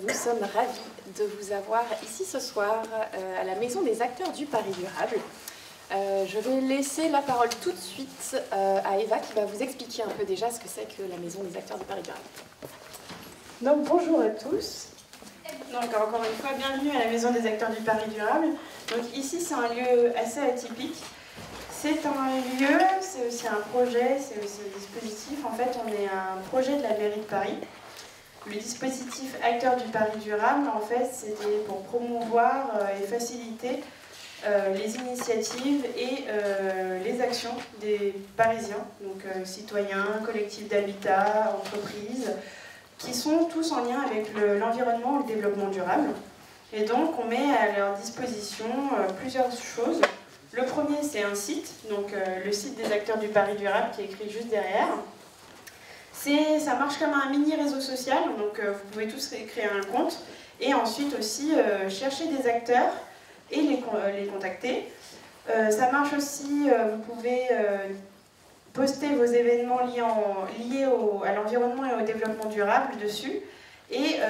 Nous sommes ravis de vous avoir ici ce soir à la Maison des acteurs du Paris durable. Je vais laisser la parole tout de suite à Eva qui va vous expliquer un peu déjà ce que c'est que la Maison des acteurs du Paris durable. Donc bonjour à tous. Donc encore une fois, bienvenue à la Maison des acteurs du Paris durable. Donc ici c'est un lieu assez atypique. C'est un lieu, c'est aussi un projet, c'est aussi un dispositif. En fait, on est un projet de la mairie de Paris. Le dispositif Acteurs du Paris durable, en fait, c'était pour promouvoir et faciliter les initiatives et les actions des Parisiens, donc citoyens, collectifs d'habitat, entreprises, qui sont tous en lien avec l'environnement et le développement durable. Et donc, on met à leur disposition plusieurs choses. Le premier, c'est un site, donc le site des acteurs du Paris durable qui est écrit juste derrière. Ça marche comme un mini réseau social, donc vous pouvez tous créer un compte et ensuite aussi chercher des acteurs et les contacter. Ça marche aussi, vous pouvez poster vos événements liés à l'environnement et au développement durable dessus et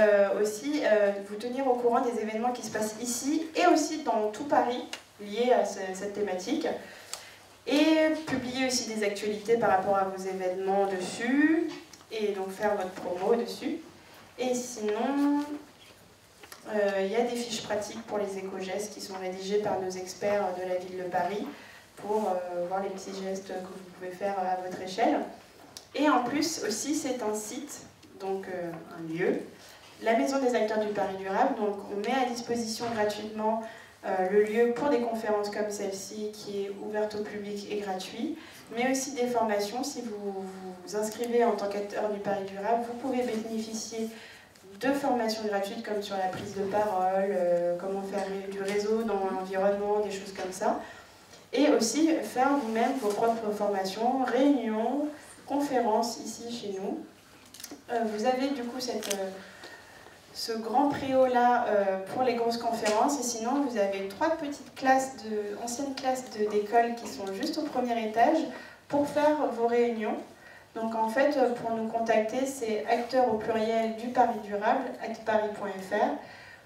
aussi vous tenir au courant des événements qui se passent ici et aussi dans tout Paris liés à cette thématique. Et publier aussi des actualités par rapport à vos événements dessus, et donc faire votre promo dessus. Et sinon, il y a des fiches pratiques pour les éco-gestes qui sont rédigées par nos experts de la ville de Paris pour voir les petits gestes que vous pouvez faire à votre échelle. Et en plus aussi, c'est un site, donc un lieu, la Maison des acteurs du Paris durable. Donc on met à disposition gratuitement le lieu pour des conférences comme celle-ci qui est ouverte au public et gratuit, mais aussi des formations. Si vous vous inscrivez en tant qu'acteur du Paris durable, vous pouvez bénéficier de formations gratuites comme sur la prise de parole, comment faire du réseau dans l'environnement, des choses comme ça. Et aussi faire vous-même vos propres formations, réunions, conférences ici chez nous. Vous avez du coup ce grand préau-là pour les grosses conférences. Et sinon, vous avez 3 petites anciennes classes d'école qui sont juste au premier étage pour faire vos réunions. Donc en fait, pour nous contacter, c'est acteurs au pluriel du Paris durable, @paris.fr.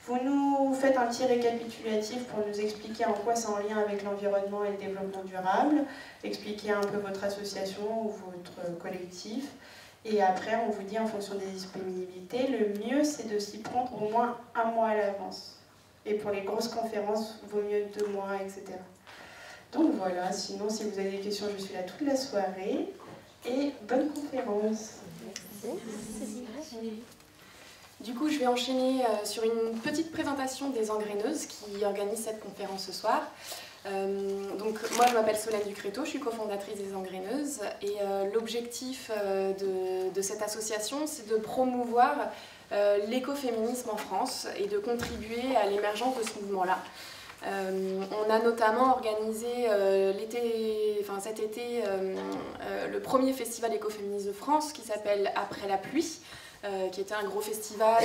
Vous nous faites un petit récapitulatif pour nous expliquer en quoi c'est en lien avec l'environnement et le développement durable, expliquer un peu votre association ou votre collectif. Et après, on vous dit en fonction des disponibilités, le mieux c'est de s'y prendre au moins 1 mois à l'avance. Et pour les grosses conférences, vaut mieux 2 mois, etc. Donc voilà, sinon si vous avez des questions, je suis là toute la soirée. Et bonne conférence. Merci. Du coup, je vais enchaîner sur une petite présentation des engraineuses qui organisent cette conférence ce soir. Donc moi je m'appelle Solène Ducréto, je suis cofondatrice des Engraineuses et l'objectif de cette association c'est de promouvoir l'écoféminisme en France et de contribuer à l'émergence de ce mouvement-là. On a notamment organisé cet été le premier festival écoféministe de France qui s'appelle Après la pluie. Qui était un gros festival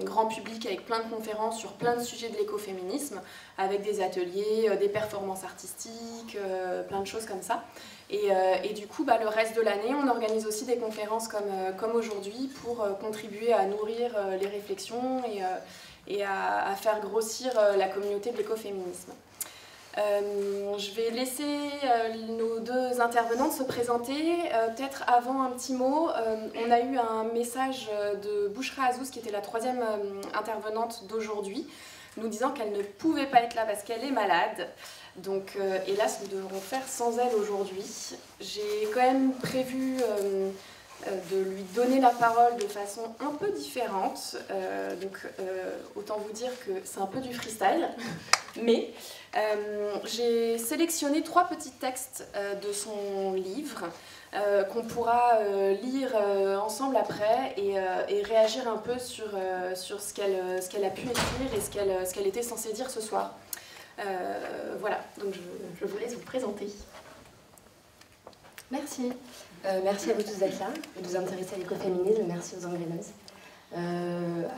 grand public avec plein de conférences sur plein de sujets de l'écoféminisme, avec des ateliers, des performances artistiques, plein de choses comme ça. Et du coup, le reste de l'année, on organise aussi des conférences comme aujourd'hui pour contribuer à nourrir les réflexions et à faire grossir la communauté de l'écoféminisme. Je vais laisser nos 2 intervenantes se présenter. Peut-être avant un petit mot, on a eu un message de Bouchra Azouz, qui était la 3e intervenante d'aujourd'hui, nous disant qu'elle ne pouvait pas être là parce qu'elle est malade. Donc hélas, nous devrons faire sans elle aujourd'hui. J'ai quand même prévu de lui donner la parole de façon un peu différente. Autant vous dire que c'est un peu du freestyle. Mais j'ai sélectionné 3 petits textes de son livre qu'on pourra lire ensemble après et réagir un peu sur ce qu'elle a pu écrire et ce qu'elle était censée dire ce soir. Voilà, donc je vous laisse vous présenter. Merci. Merci à vous tous d'être là, de vous intéresser à l'écoféminisme. Merci aux Engraineuses.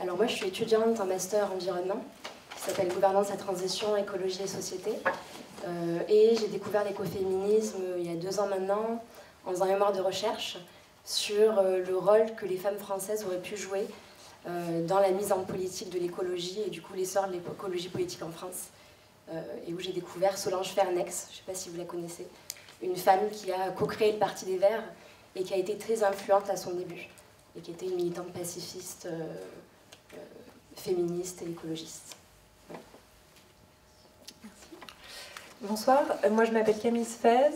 Alors moi, je suis étudiante en master environnement qui s'appelle Gouvernance à transition, écologie et société. Et j'ai découvert l'écoféminisme il y a 2 ans maintenant en faisant un mémoire de recherche sur le rôle que les femmes françaises auraient pu jouer dans la mise en politique de l'écologie et du coup l'essor de l'écologie politique en France, et où j'ai découvert Solange Fernex, je ne sais pas si vous la connaissez, une femme qui a co-créé le Parti des Verts et qui a été très influente à son début, et qui était une militante pacifiste, féministe et écologiste. Ouais. Bonsoir, moi je m'appelle Camille Sfez,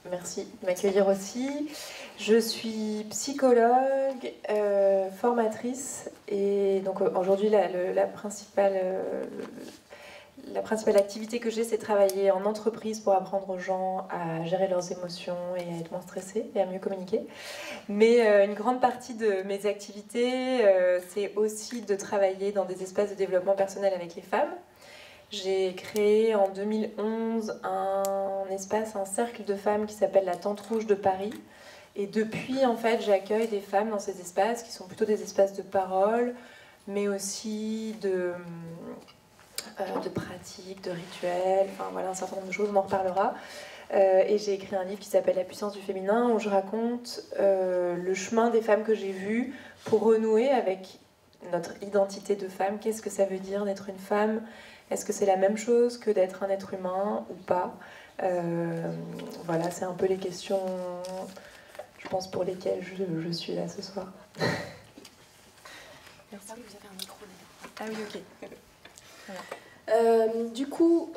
merci de m'accueillir aussi. Je suis psychologue, formatrice, et donc aujourd'hui la principale activité que j'ai, c'est travailler en entreprise pour apprendre aux gens à gérer leurs émotions et à être moins stressés et à mieux communiquer. Mais une grande partie de mes activités, c'est aussi de travailler dans des espaces de développement personnel avec les femmes. J'ai créé en 2011 un cercle de femmes qui s'appelle la Tente Rouge de Paris. Et depuis, en fait, j'accueille des femmes dans ces espaces qui sont plutôt des espaces de parole, mais aussi de pratiques, de rituels, enfin voilà, un certain nombre de choses, on en reparlera. Et j'ai écrit un livre qui s'appelle La puissance du féminin, où je raconte le chemin des femmes que j'ai vues pour renouer avec notre identité de femme. Qu'est-ce que ça veut dire d'être une femme ? Est-ce que c'est la même chose que d'être un être humain ou pas ? Voilà, c'est un peu les questions, je pense, pour lesquelles je suis là ce soir. Merci. Ah oui, vous avez un micro d'ailleurs. Ah oui, ok. Voilà. Du coup,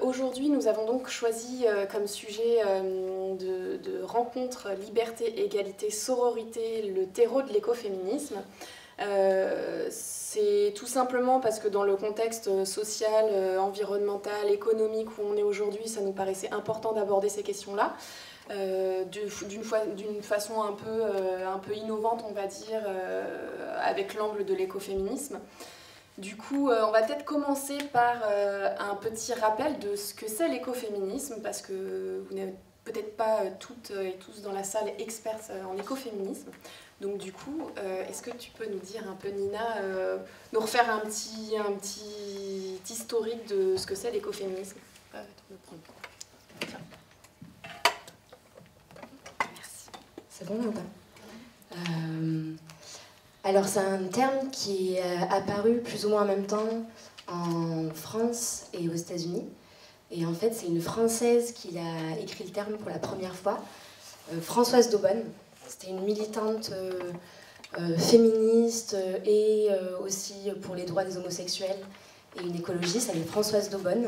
aujourd'hui, nous avons donc choisi comme sujet de rencontre liberté, égalité, sororité, le terreau de l'écoféminisme. C'est tout simplement parce que dans le contexte social, environnemental, économique où on est aujourd'hui, ça nous paraissait important d'aborder ces questions-là. D'une façon un peu innovante, on va dire, avec l'angle de l'écoféminisme. Du coup, on va peut-être commencer par un petit rappel de ce que c'est l'écoféminisme, parce que vous n'êtes peut-être pas toutes et tous dans la salle experts en écoféminisme. Donc du coup, est-ce que tu peux nous dire un peu, Nina, nous refaire un petit historique de ce que c'est l'écoféminisme ? Merci. C'est bon ou pas ? Alors c'est un terme qui est apparu plus ou moins en même temps en France et aux États-Unis. Et en fait, c'est une Française qui a écrit le terme pour la première fois, Françoise d'Aubonne. C'était une militante féministe et aussi pour les droits des homosexuels et une écologiste, elle est Françoise d'Aubonne.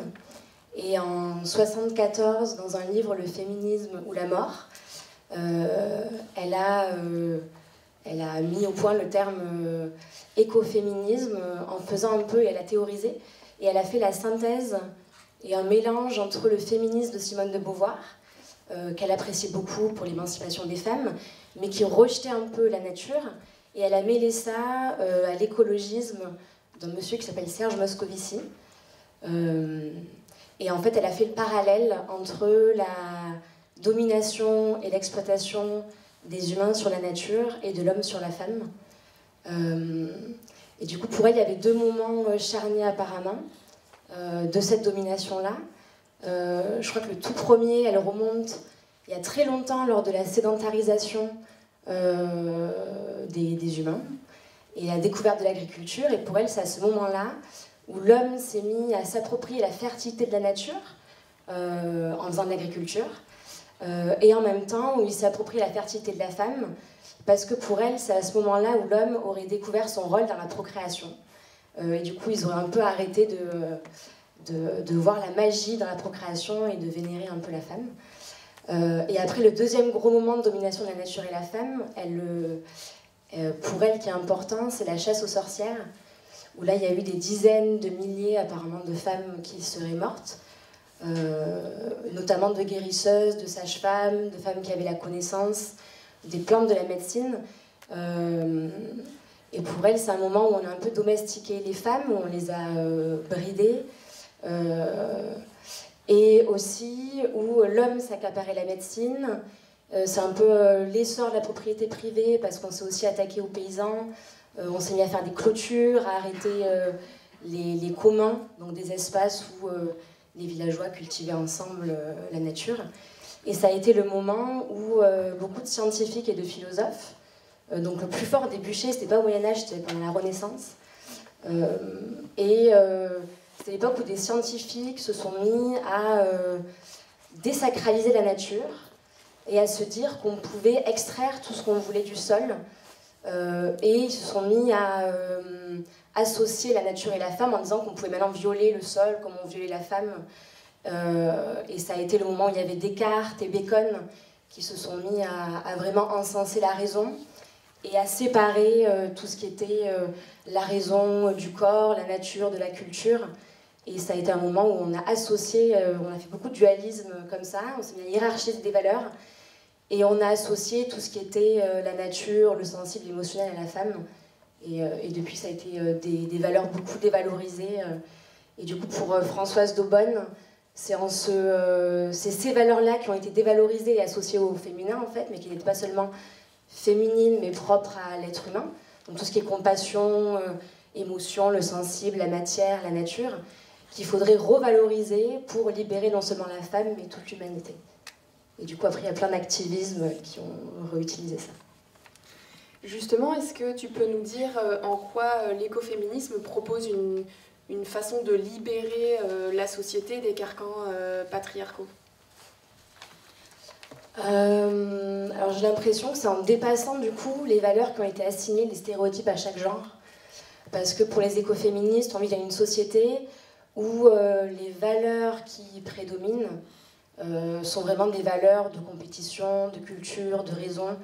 Et en 1974, dans un livre, Le féminisme ou la mort, elle a mis au point le terme écoféminisme en faisant un peu, et elle a théorisé, et elle a fait la synthèse et un mélange entre le féminisme de Simone de Beauvoir, qu'elle appréciait beaucoup pour l'émancipation des femmes, mais qui rejetait un peu la nature, et elle a mêlé ça à l'écologisme d'un monsieur qui s'appelle Serge Moscovici. Et en fait, elle a fait le parallèle entre la domination et l'exploitation des humains sur la nature et de l'homme sur la femme. Et du coup, pour elle, il y avait deux moments charniers apparemment de cette domination-là. Je crois que le tout premier, elle remonte il y a très longtemps lors de la sédentarisation des humains et la découverte de l'agriculture. Et pour elle, c'est à ce moment-là où l'homme s'est mis à s'approprier la fertilité de la nature en faisant de l'agriculture. Et en même temps où il s'approprie la fertilité de la femme, parce que pour elle, c'est à ce moment-là où l'homme aurait découvert son rôle dans la procréation. Et du coup, ils auraient un peu arrêté de voir la magie dans la procréation et de vénérer un peu la femme. Et après, le deuxième gros moment de domination de la nature et la femme, pour elle qui est important, c'est la chasse aux sorcières, où là, il y a eu des dizaines de milliers apparemment de femmes qui seraient mortes. Notamment de guérisseuses, de sages-femmes, de femmes qui avaient la connaissance des plantes de la médecine. Et pour elles, c'est un moment où on a un peu domestiqué les femmes, où on les a bridées, et aussi où l'homme s'accaparait la médecine. C'est un peu l'essor de la propriété privée, parce qu'on s'est aussi attaqué aux paysans. On s'est mis à faire des clôtures, à arrêter les communs, donc des espaces où les villageois cultivaient ensemble la nature. Et ça a été le moment où beaucoup de scientifiques et de philosophes Donc le plus fort des bûchers, c'était pas au Moyen-Âge, c'était pendant la Renaissance. C'est l'époque où des scientifiques se sont mis à désacraliser la nature et à se dire qu'on pouvait extraire tout ce qu'on voulait du sol. Et ils se sont mis à associer la nature et la femme en disant qu'on pouvait maintenant violer le sol comme on violait la femme. Et ça a été le moment où il y avait Descartes et Bacon qui se sont mis à vraiment encenser la raison et à séparer tout ce qui était la raison du corps, la nature, de la culture. Et ça a été un moment où on a associé, on a fait beaucoup de dualisme comme ça, on s'est mis à hiérarchiser des valeurs, et on a associé tout ce qui était la nature, le sensible, l'émotionnel à la femme. Et depuis, ça a été des valeurs beaucoup dévalorisées. Et du coup, pour Françoise d'Aubonne, c'est ces valeurs-là qui ont été dévalorisées et associées au féminin, en fait, mais qui n'étaient pas seulement féminines, mais propres à l'être humain. Donc tout ce qui est compassion, émotion, le sensible, la matière, la nature, qu'il faudrait revaloriser pour libérer non seulement la femme, mais toute l'humanité. Et du coup, après, il y a plein d'activismes qui ont réutilisé ça. Justement, est-ce que tu peux nous dire en quoi l'écoféminisme propose une façon de libérer la société des carcans patriarcaux? Alors j'ai l'impression que c'est en dépassant du coup les valeurs qui ont été assignées, les stéréotypes à chaque genre. Parce que pour les écoféministes, on vit dans une société où les valeurs qui prédominent sont vraiment des valeurs de compétition, de culture, de raison,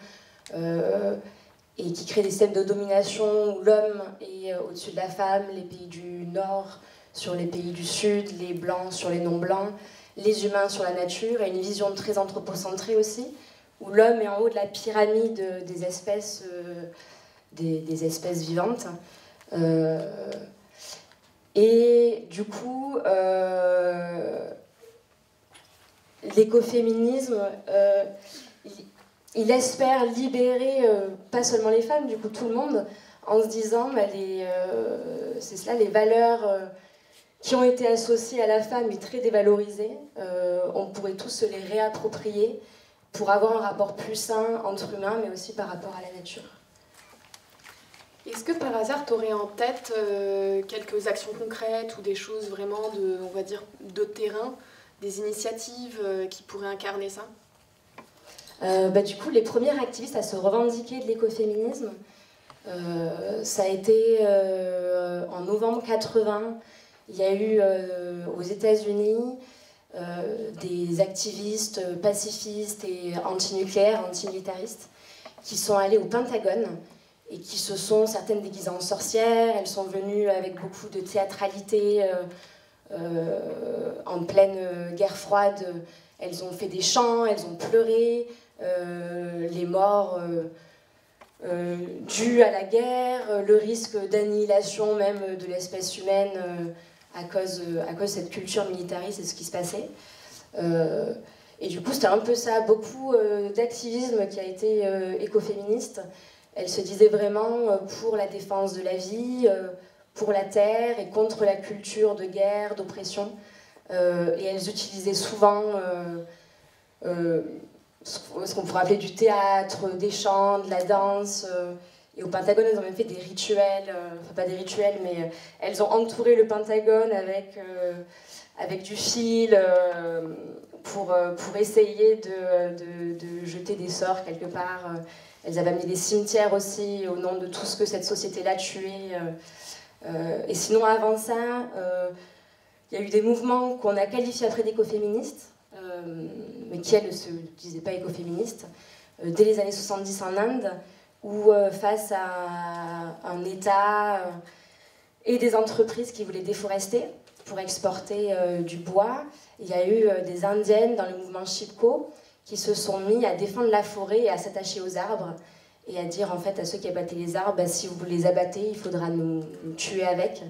et qui créent des systèmes de domination où l'homme est au-dessus de la femme, les pays du Nord sur les pays du Sud, les Blancs sur les non-Blancs, les humains sur la nature, et une vision très anthropocentrée aussi, où l'homme est en haut de la pyramide des espèces vivantes. Et du coup, l'écoféminisme, il espère libérer pas seulement les femmes, du coup tout le monde, en se disant c'est cela, les valeurs qui ont été associées à la femme mais très dévalorisées, on pourrait tous se les réapproprier pour avoir un rapport plus sain entre humains, mais aussi par rapport à la nature. Est-ce que par hasard tu aurais en tête quelques actions concrètes ou des choses vraiment on va dire, de terrain, des initiatives qui pourraient incarner ça? Du coup, les premières activistes à se revendiquer de l'écoféminisme, ça a été en novembre 80. Il y a eu aux États-Unis des activistes pacifistes et anti-nucléaires, anti-militaristes, qui sont allés au Pentagone et qui se sont, certaines déguisées en sorcières, elles sont venues avec beaucoup de théâtralité en pleine guerre froide. Elles ont fait des chants, elles ont pleuré, les morts dus à la guerre, le risque d'annihilation même de l'espèce humaine à cause de cette culture militariste et ce qui se passait. Et du coup, c'était un peu ça, beaucoup d'activisme qui a été écoféministe. Elles se disaient vraiment pour la défense de la vie, pour la terre et contre la culture de guerre, d'oppression. Et elles utilisaient souvent ce qu'on pourrait appeler du théâtre, des chants, de la danse. Et au Pentagone, elles ont même fait des rituels, enfin pas des rituels, mais elles ont entouré le Pentagone avec du fil pour essayer de jeter des sorts quelque part. Elles avaient amené des cimetières aussi au nom de tout ce que cette société-là tuait. Et sinon, avant ça, il y a eu des mouvements qu'on a qualifiés après d'écoféministes, mais qui, elles, ne se disaient pas écoféministes, dès les années 70 en Inde, où face à un État et des entreprises qui voulaient déforester pour exporter du bois, il y a eu des Indiennes dans le mouvement Chipko qui se sont mis à défendre la forêt et à s'attacher aux arbres et à dire en fait à ceux qui abattaient les arbres, si vous les abattez, il faudra nous tuer avec.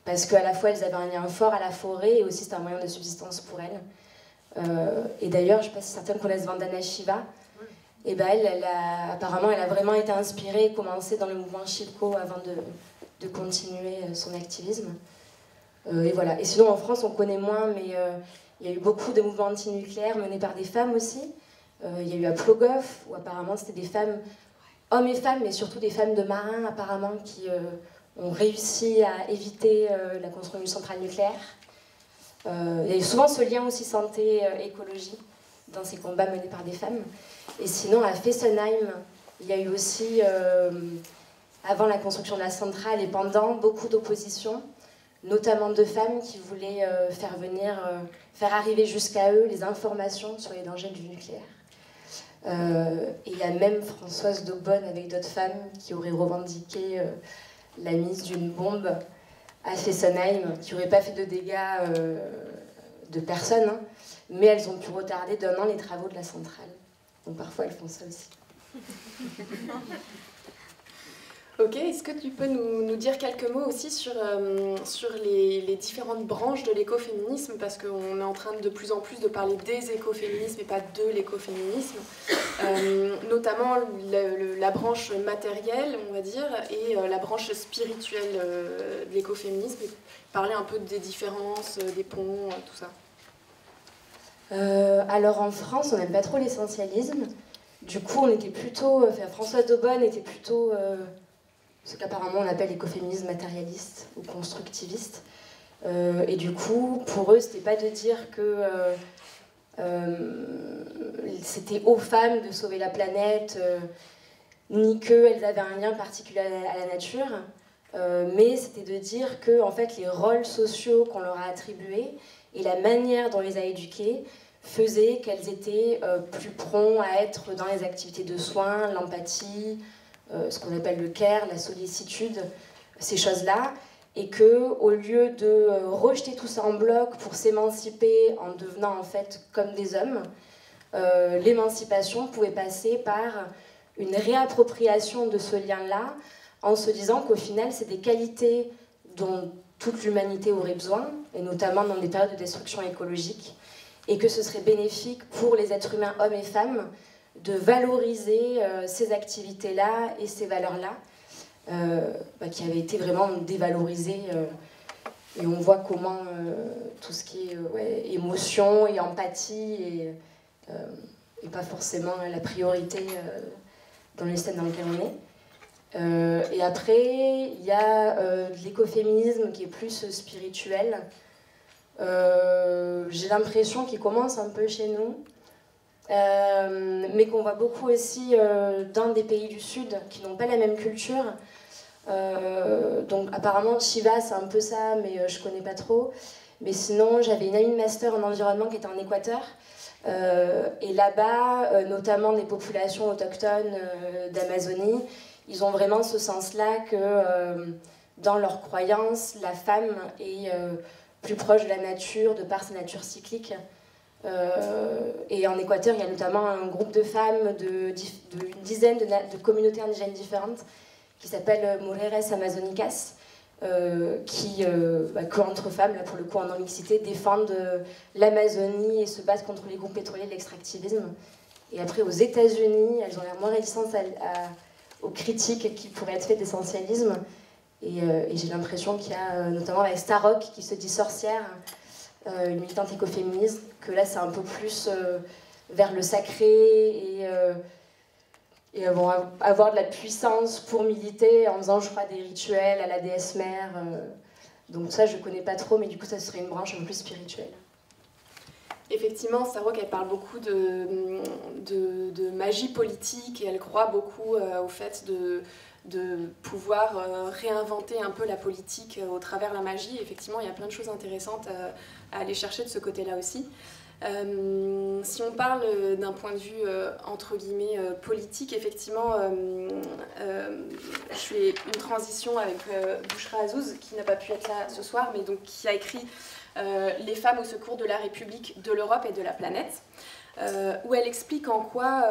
Parce qu'à la fois elles avaient un lien fort à la forêt et aussi c'était un moyen de subsistance pour elles. Et d'ailleurs, je ne sais pas si certains connaissent Vandana Shiva, et ben apparemment elle a vraiment été inspirée et commencé dans le mouvement Chipko avant de continuer son activisme. Et voilà. Et sinon en France on connaît moins, mais il y a eu beaucoup de mouvements anti-nucléaires menés par des femmes aussi. Il y a eu à Plogoff, où apparemment c'était des femmes hommes et femmes, mais surtout des femmes de marins apparemment qui ont réussi à éviter la construction d'une centrale nucléaire. Il y a souvent ce lien aussi santé-écologie dans ces combats menés par des femmes. Et sinon, à Fessenheim, il y a eu aussi, avant la construction de la centrale et pendant, beaucoup d'opposition, notamment de femmes qui voulaient faire arriver jusqu'à eux les informations sur les dangers du nucléaire. Et il y a même Françoise d'Aubonne avec d'autres femmes qui auraient revendiqué la mise d'une bombe à Fessenheim, qui n'aurait pas fait de dégâts de personnes, hein, mais elles ont pu retarder d'un an les travaux de la centrale. Donc parfois elles font ça aussi. Ok, est-ce que tu peux nous dire quelques mots aussi sur les différentes branches de l'écoféminisme, parce qu'on est en train de plus en plus de parler des écoféminismes et pas de l'écoféminisme, notamment la branche matérielle, on va dire, et la branche spirituelle de l'écoféminisme, et parler un peu des différences, des ponts, tout ça. Alors en France, on n'aime pas trop l'essentialisme. Du coup, on était plutôt... Françoise d'Aubonne était plutôt... ce qu'apparemment on appelle l'écoféminisme matérialiste ou constructiviste. Et du coup, pour eux, c'était pas de dire que c'était aux femmes de sauver la planète, ni qu'elles avaient un lien particulier à la nature, mais c'était de dire que en fait, les rôles sociaux qu'on leur a attribués et la manière dont on les a éduquées faisaient qu'elles étaient plus promptes à être dans les activités de soins, l'empathie, ce qu'on appelle le care, la sollicitude, ces choses-là, et que au lieu de rejeter tout ça en bloc pour s'émanciper en devenant en fait comme des hommes, l'émancipation pouvait passer par une réappropriation de ce lien-là, en se disant qu'au final c'est des qualités dont toute l'humanité aurait besoin, et notamment dans des périodes de destruction écologique, et que ce serait bénéfique pour les êtres humains, hommes et femmes, de valoriser ces activités-là et ces valeurs-là, qui avaient été vraiment dévalorisées. Et on voit comment tout ce qui est émotion et empathie est pas forcément la priorité dans les systèmes dans lesquels on est. Et après, il y a l'écoféminisme qui est plus spirituel. J'ai l'impression qu'il commence un peu chez nous. Mais qu'on voit beaucoup aussi dans des pays du Sud qui n'ont pas la même culture. Donc apparemment Shiva c'est un peu ça, mais je connais pas trop. Mais sinon j'avais une amie de master en environnement qui était en Équateur, et là-bas, notamment des populations autochtones d'Amazonie, ils ont vraiment ce sens-là que dans leur croyance, la femme est plus proche de la nature de par sa nature cyclique. Et en Équateur, il y a notamment un groupe de femmes d'une dizaine de communautés indigènes différentes qui s'appelle Mujeres Amazonicas, qui, entre femmes, là pour le coup en non-mixité, défendent l'Amazonie et se battent contre les groupes pétroliers de l'extractivisme. Et après, aux États-Unis, elles ont l'air moins réticentes aux critiques qui pourraient être faites d'essentialisme. Et j'ai l'impression qu'il y a, notamment avec Starrock, qui se dit sorcière, une militante écoféministe, que là c'est un peu plus vers le sacré et vont avoir de la puissance pour militer en faisant, je crois, des rituels à la déesse mère. Donc ça je connais pas trop, mais du coup ça serait une branche un peu plus spirituelle. Effectivement, Starrock, elle parle beaucoup de magie politique et elle croit beaucoup au fait de pouvoir réinventer un peu la politique au travers la magie. Effectivement, il y a plein de choses intéressantes à aller chercher de ce côté-là aussi. Si on parle d'un point de vue entre guillemets politique, effectivement, je fais une transition avec Bouchra Azouz, qui n'a pas pu être là ce soir, mais donc qui a écrit Les femmes au secours de la République, de l'Europe et de la planète, où elle explique en quoi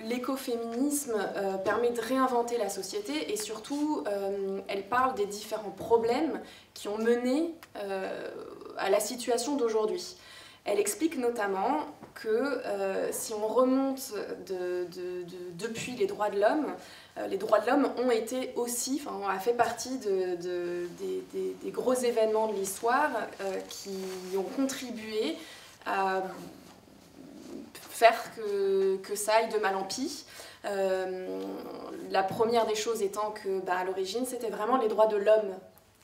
l'écoféminisme permet de réinventer la société, et surtout elle parle des différents problèmes qui ont mené à la situation d'aujourd'hui. Elle explique notamment que si on remonte depuis les droits de l'homme ont été aussi, a fait partie des gros événements de l'histoire qui ont contribué à faire que ça aille de mal en pis. La première des choses étant que, à l'origine, c'était vraiment les droits de l'homme,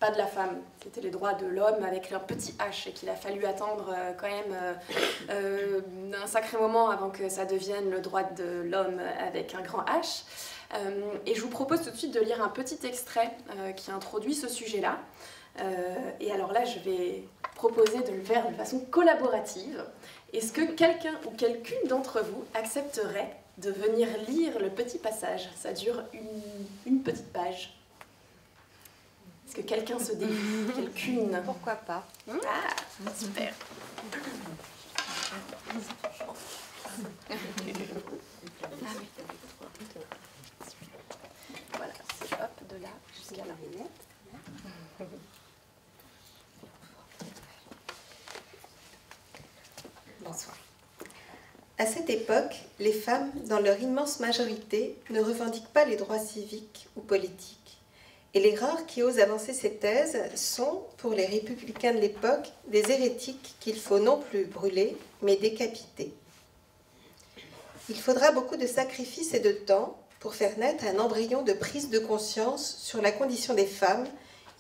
pas de la femme. C'était les droits de l'homme avec un petit H, et qu'il a fallu attendre quand même un sacré moment avant que ça devienne le droit de l'homme avec un grand H. Et je vous propose tout de suite de lire un petit extrait qui introduit ce sujet-là. Et alors là, je vais proposer de le faire de façon collaborative. Est-ce que quelqu'un ou quelqu'une d'entre vous accepterait de venir lire le petit passage? Ça dure une petite page. Est-ce que quelqu'un se défie? Quelqu'une? Pourquoi pas? Ah, super. Voilà, c'est hop, de là jusqu'à là. Bonsoir. À cette époque, les femmes, dans leur immense majorité, ne revendiquent pas les droits civiques ou politiques. Et les rares qui osent avancer ces thèses sont, pour les républicains de l'époque, des hérétiques qu'il faut non plus brûler, mais décapiter. Il faudra beaucoup de sacrifices et de temps pour faire naître un embryon de prise de conscience sur la condition des femmes,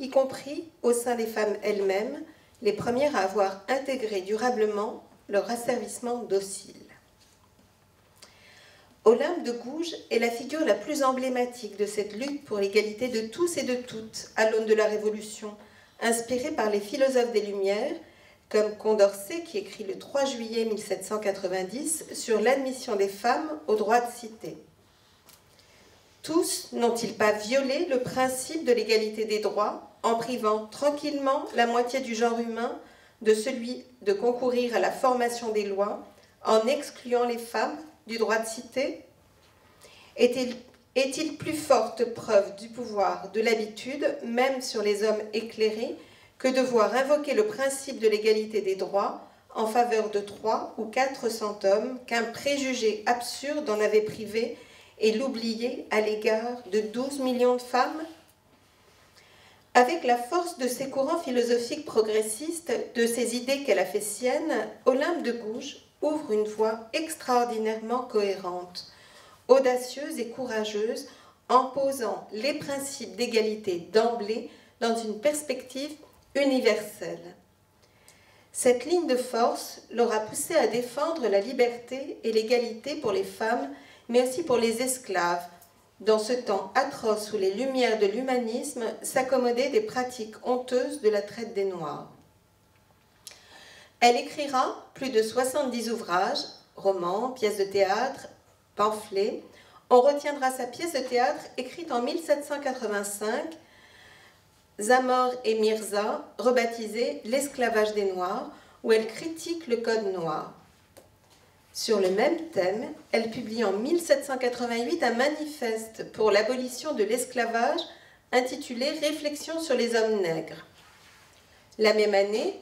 y compris au sein des femmes elles-mêmes, les premières à avoir intégré durablement leur asservissement docile. Olympe de Gouges est la figure la plus emblématique de cette lutte pour l'égalité de tous et de toutes à l'aune de la Révolution, inspirée par les philosophes des Lumières, comme Condorcet qui écrit le 3 juillet 1790 sur l'admission des femmes au droit de cité. Tous n'ont-ils pas violé le principe de l'égalité des droits en privant tranquillement la moitié du genre humain de celui de concourir à la formation des lois, en excluant les femmes du droit de cité? Est-il plus forte preuve du pouvoir de l'habitude, même sur les hommes éclairés, que de voir invoquer le principe de l'égalité des droits en faveur de 300 ou 400 hommes qu'un préjugé absurde en avait privé et l'oublier à l'égard de 12 millions de femmes? Avec la force de ses courants philosophiques progressistes, de ses idées qu'elle a fait siennes, Olympe de Gouges ouvre une voie extraordinairement cohérente, audacieuse et courageuse, en posant les principes d'égalité d'emblée dans une perspective universelle. Cette ligne de force l'aura poussée à défendre la liberté et l'égalité pour les femmes, mais aussi pour les esclaves, dans ce temps atroce où les lumières de l'humanisme s'accommodaient des pratiques honteuses de la traite des Noirs. Elle écrira plus de 70 ouvrages, romans, pièces de théâtre, pamphlets. On retiendra sa pièce de théâtre écrite en 1785, Zamor et Mirza, rebaptisée « L'esclavage des Noirs », où elle critique le code noir. Sur le même thème, elle publie en 1788 un manifeste pour l'abolition de l'esclavage intitulé « Réflexions sur les hommes nègres ». La même année,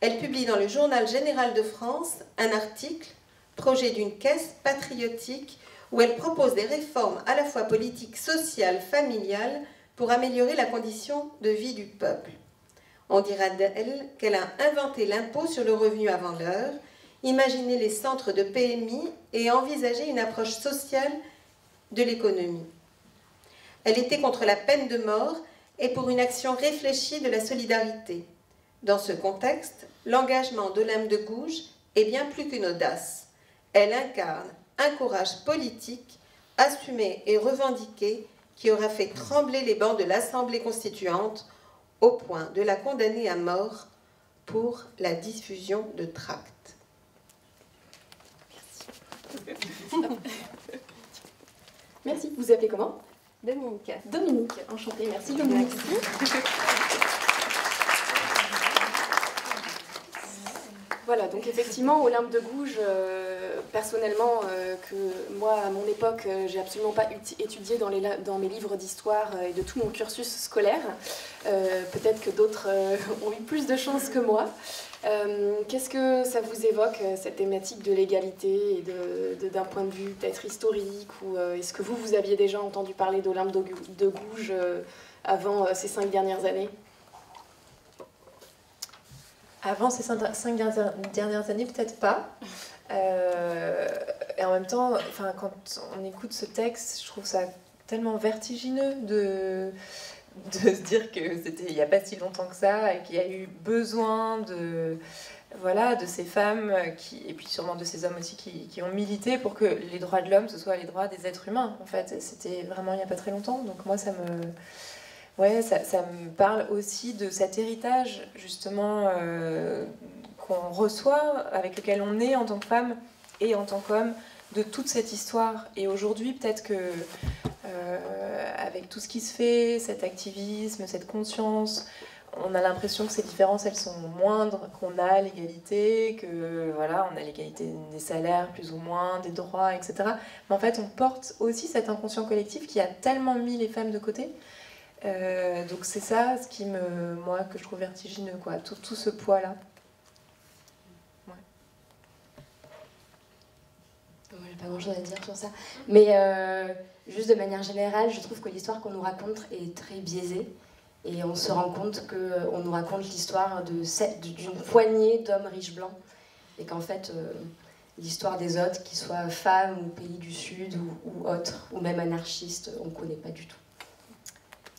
elle publie dans le Journal général de France un article, Projet d'une caisse patriotique, où elle propose des réformes à la fois politiques, sociales, familiales, pour améliorer la condition de vie du peuple. On dira d'elle qu'elle a inventé l'impôt sur le revenu avant l'heure, imaginé les centres de PMI et envisagé une approche sociale de l'économie. Elle était contre la peine de mort et pour une action réfléchie de la solidarité. Dans ce contexte, l'engagement d'Olympe de Gouges est bien plus qu'une audace. Elle incarne un courage politique, assumé et revendiqué, qui aura fait trembler les bancs de l'Assemblée constituante au point de la condamner à mort pour la diffusion de tracts. Merci. Vous appelez comment? Dominique. Dominique, enchantée. Merci Dominique. Voilà, donc effectivement, Olympe de Gouges, personnellement, que moi, à mon époque, j'ai absolument pas étudié dans mes livres d'histoire et de tout mon cursus scolaire. Peut-être que d'autres ont eu plus de chance que moi. Qu'est-ce que ça vous évoque, cette thématique de l'égalité, et d'un point de vue peut-être historique, ou est-ce que vous aviez déjà entendu parler d'Olympe de Gouges avant ces 5 dernières années? Avant ces 5 dernières années, peut-être pas. et en même temps, enfin, quand on écoute ce texte, je trouve ça tellement vertigineux de se dire que c'était il n'y a pas si longtemps que ça et qu'il y a eu besoin de ces femmes et puis sûrement de ces hommes aussi qui ont milité pour que les droits de l'homme ce soit les droits des êtres humains. En fait, c'était vraiment il n'y a pas très longtemps. Donc moi, ça me parle aussi de cet héritage justement qu'on reçoit, avec lequel on est en tant que femme et en tant qu'homme, de toute cette histoire. Et aujourd'hui, peut-être que avec tout ce qui se fait, cet activisme, cette conscience, on a l'impression que ces différences, elles sont moindres, qu'on a l'égalité, que voilà, on a l'égalité des salaires plus ou moins, des droits, etc. Mais en fait, on porte aussi cet inconscient collectif qui a tellement mis les femmes de côté. Donc c'est ça ce qui moi, que je trouve vertigineux, quoi, tout ce poids-là. Ouais. J'ai pas grand chose à dire sur ça. Mais juste de manière générale, je trouve que l'histoire qu'on nous raconte est très biaisée. Et on se rend compte qu'on nous raconte l'histoire d'une poignée d'hommes riches blancs. Et qu'en fait, l'histoire des autres, qu'ils soient femmes ou pays du Sud ou autres, ou même anarchistes, on ne connaît pas du tout.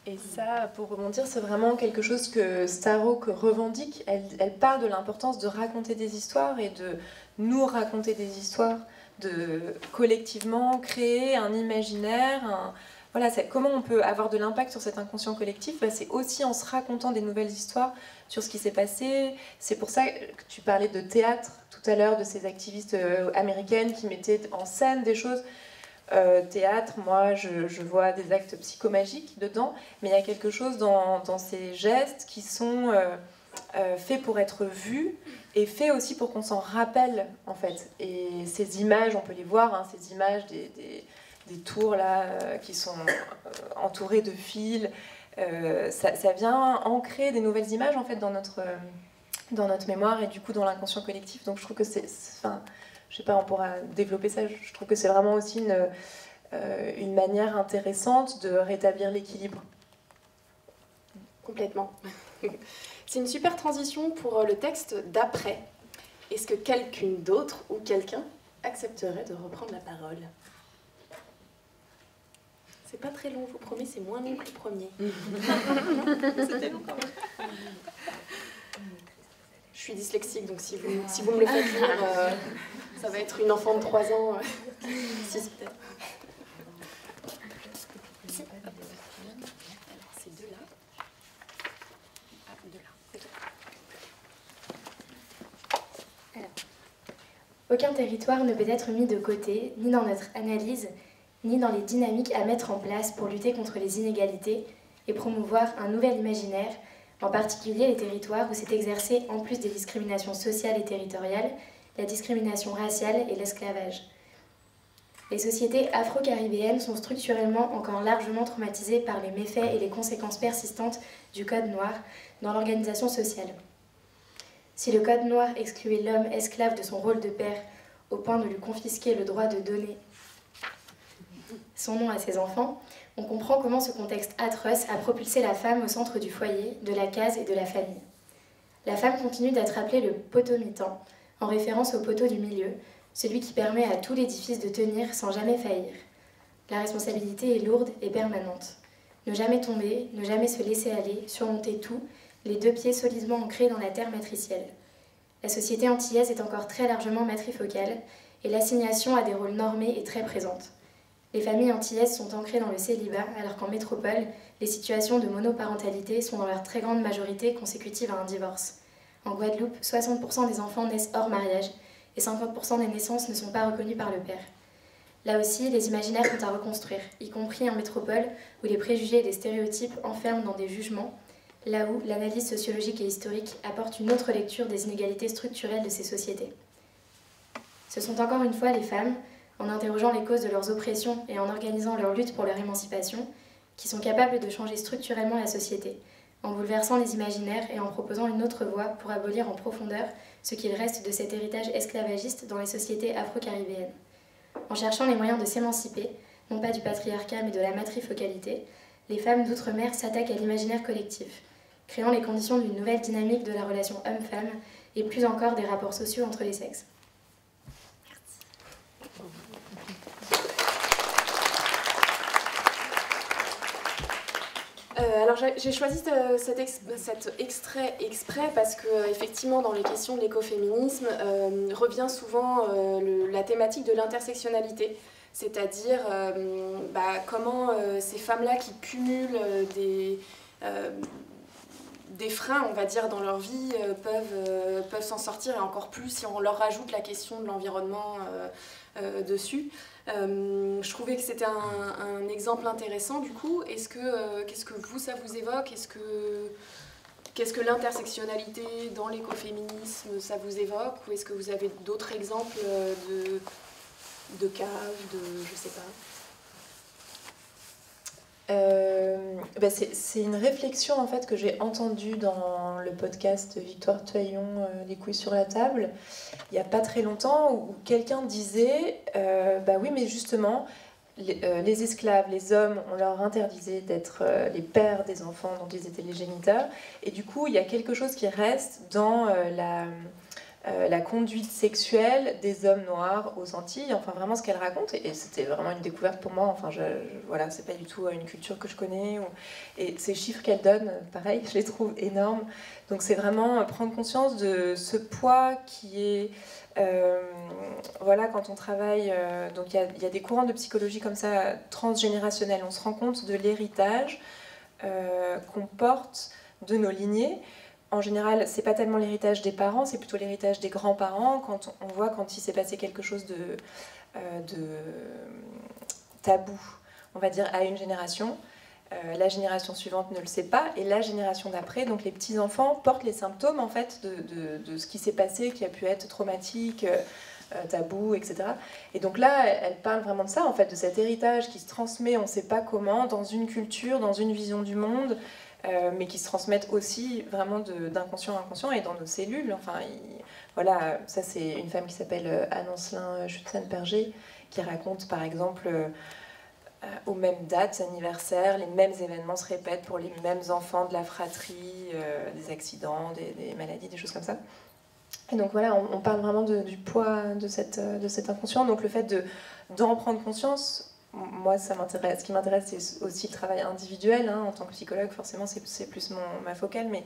Et ça, pour rebondir, c'est vraiment quelque chose que Starhawk revendique. Elle parle de l'importance de raconter des histoires et de nous raconter des histoires, de collectivement créer un imaginaire, voilà, comment on peut avoir de l'impact sur cet inconscient collectif, c'est aussi en se racontant des nouvelles histoires sur ce qui s'est passé. C'est pour ça que tu parlais de théâtre tout à l'heure, de ces activistes américaines qui mettaient en scène des choses. Théâtre, moi je vois des actes psychomagiques dedans, mais il y a quelque chose dans ces gestes qui sont faits pour être vus et faits aussi pour qu'on s'en rappelle, en fait. Et ces images, on peut les voir, hein, ces images des tours là qui sont entourées de fils, ça vient ancrer des nouvelles images en fait dans notre mémoire et du coup dans l'inconscient collectif. Donc je trouve que je sais pas, on pourra développer ça. Je trouve que c'est vraiment aussi une manière intéressante de rétablir l'équilibre. Complètement. C'est une super transition pour le texte d'après. Est-ce que quelqu'une d'autre ou quelqu'un accepterait de reprendre la parole ? C'est pas très long, je vous promets, c'est moins long que le premier. C'était long quand même. Je suis dyslexique, donc si vous me le faites lire, ça va être une enfant de 3 ans. 6 peut-être. C'est deux là. Ah, deux là. Alors, aucun territoire ne peut être mis de côté, ni dans notre analyse, ni dans les dynamiques à mettre en place pour lutter contre les inégalités et promouvoir un nouvel imaginaire, en particulier les territoires où s'est exercée, en plus des discriminations sociales et territoriales, la discrimination raciale et l'esclavage. Les sociétés afro-caribéennes sont structurellement encore largement traumatisées par les méfaits et les conséquences persistantes du Code noir dans l'organisation sociale. Si le Code noir excluait l'homme esclave de son rôle de père au point de lui confisquer le droit de donner son nom à ses enfants, on comprend comment ce contexte atroce a propulsé la femme au centre du foyer, de la case et de la famille. La femme continue d'être appelée le potomitan, en référence au poteau du milieu, celui qui permet à tout l'édifice de tenir sans jamais faillir. La responsabilité est lourde et permanente. Ne jamais tomber, ne jamais se laisser aller, surmonter tout, les 2 pieds solidement ancrés dans la terre matricielle. La société antillaise est encore très largement matrifocale et l'assignation à des rôles normés est très présente. Les familles antillaises sont ancrées dans le célibat, alors qu'en métropole, les situations de monoparentalité sont dans leur très grande majorité consécutives à un divorce. En Guadeloupe, 60% des enfants naissent hors mariage et 50% des naissances ne sont pas reconnues par le père. Là aussi, les imaginaires sont à reconstruire, y compris en métropole, où les préjugés et les stéréotypes enferment dans des jugements, là où l'analyse sociologique et historique apporte une autre lecture des inégalités structurelles de ces sociétés. Ce sont encore une fois les femmes, en interrogeant les causes de leurs oppressions et en organisant leur lutte pour leur émancipation, qui sont capables de changer structurellement la société, en bouleversant les imaginaires et en proposant une autre voie pour abolir en profondeur ce qu'il reste de cet héritage esclavagiste dans les sociétés afro-caribéennes. En cherchant les moyens de s'émanciper, non pas du patriarcat mais de la matrifocalité, les femmes d'outre-mer s'attaquent à l'imaginaire collectif, créant les conditions d'une nouvelle dynamique de la relation homme-femme et plus encore des rapports sociaux entre les sexes. Merci. Alors j'ai choisi cet extrait exprès parce que effectivement dans les questions de l'écoféminisme revient souvent la thématique de l'intersectionnalité, c'est-à-dire comment ces femmes-là qui cumulent des freins, on va dire, dans leur vie peuvent s'en sortir, et encore plus si on leur rajoute la question de l'environnement dessus. Je trouvais que c'était un exemple intéressant du coup. Qu'est-ce que vous, ça vous évoque? Qu'est-ce que l'intersectionnalité dans l'écoféminisme, ça vous évoque? Ou est-ce que vous avez d'autres exemples de cas, je sais pas? C'est une réflexion en fait que j'ai entendue dans le podcast Victoire Tuaillon, Les couilles sur la table, il n'y a pas très longtemps, où quelqu'un disait oui, mais justement les esclaves, les hommes, on leur interdisait d'être les pères des enfants dont ils étaient les géniteurs, et du coup il y a quelque chose qui reste dans la conduite sexuelle des hommes noirs aux Antilles, enfin vraiment ce qu'elle raconte, et c'était vraiment une découverte pour moi, enfin voilà, c'est pas du tout une culture que je connais, et ces chiffres qu'elle donne, pareil, je les trouve énormes, donc c'est vraiment prendre conscience de ce poids qui est, voilà, quand on travaille, donc il y a des courants de psychologie comme ça, transgénérationnels, on se rend compte de l'héritage qu'on porte de nos lignées. En général, c'est pas tellement l'héritage des parents, c'est plutôt l'héritage des grands-parents. Quand on voit quand il s'est passé quelque chose de tabou, on va dire, à une génération, la génération suivante ne le sait pas, et la génération d'après, donc les petits-enfants, portent les symptômes en fait de ce qui s'est passé, qui a pu être traumatique, tabou, etc. Et donc là, elle parle vraiment de ça, en fait, de cet héritage qui se transmet, on ne sait pas comment, dans une culture, dans une vision du monde, mais qui se transmettent aussi vraiment d'inconscient à inconscient et dans nos cellules. Enfin, voilà, ça c'est une femme qui s'appelle Anne-Ancelin Schutzenberger qui raconte par exemple aux mêmes dates anniversaires, les mêmes événements se répètent pour les mêmes enfants de la fratrie, des accidents, des maladies, des choses comme ça. Et donc voilà, on parle vraiment du poids de cet inconscient. Donc le fait d'en prendre conscience, moi, ça m'intéresse. Ce qui m'intéresse, c'est aussi le travail individuel. En tant que psychologue, forcément, c'est plus ma focale, mais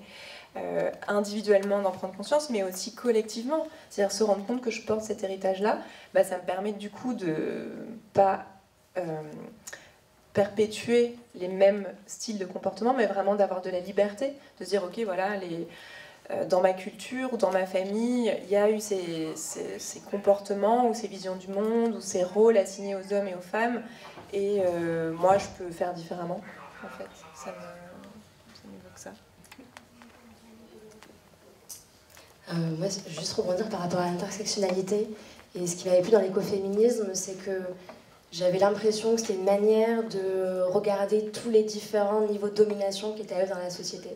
individuellement d'en prendre conscience, mais aussi collectivement. C'est-à-dire se rendre compte que je porte cet héritage-là, ça me permet du coup de pas perpétuer les mêmes styles de comportement, mais vraiment d'avoir de la liberté, de se dire, ok, voilà, dans ma culture ou dans ma famille, il y a eu ces comportements ou ces visions du monde ou ces rôles assignés aux hommes et aux femmes, et moi je peux faire différemment, en fait. Ça m'évoque ça. Moi, juste rebondir par rapport à l'intersectionnalité, et ce qui m'avait plu dans l'écoféminisme, c'est que j'avais l'impression que c'était une manière de regarder tous les différents niveaux de domination qui étaient à l'œuvre dans la société.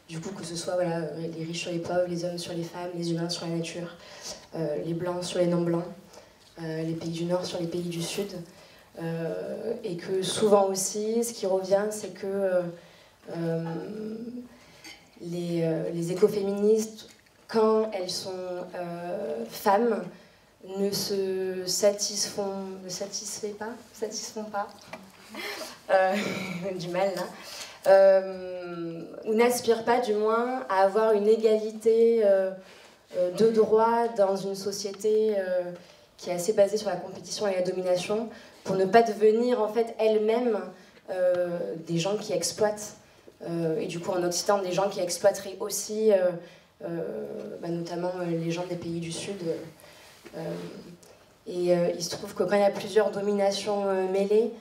Du coup, que ce soit voilà, les riches sur les pauvres, les hommes sur les femmes, les humains sur la nature, les blancs sur les non-blancs, les pays du Nord sur les pays du Sud. Et que souvent aussi, ce qui revient, c'est que les écoféministes, quand elles sont femmes, ne satisfont pas, du mal là, ou n'aspirent pas du moins à avoir une égalité de droits dans une société qui est assez basée sur la compétition et la domination, pour ne pas devenir en fait elles-mêmes des gens qui exploitent, et du coup en Occident des gens qui exploiteraient aussi notamment les gens des pays du Sud. Il se trouve que quand il y a plusieurs dominations mêlées,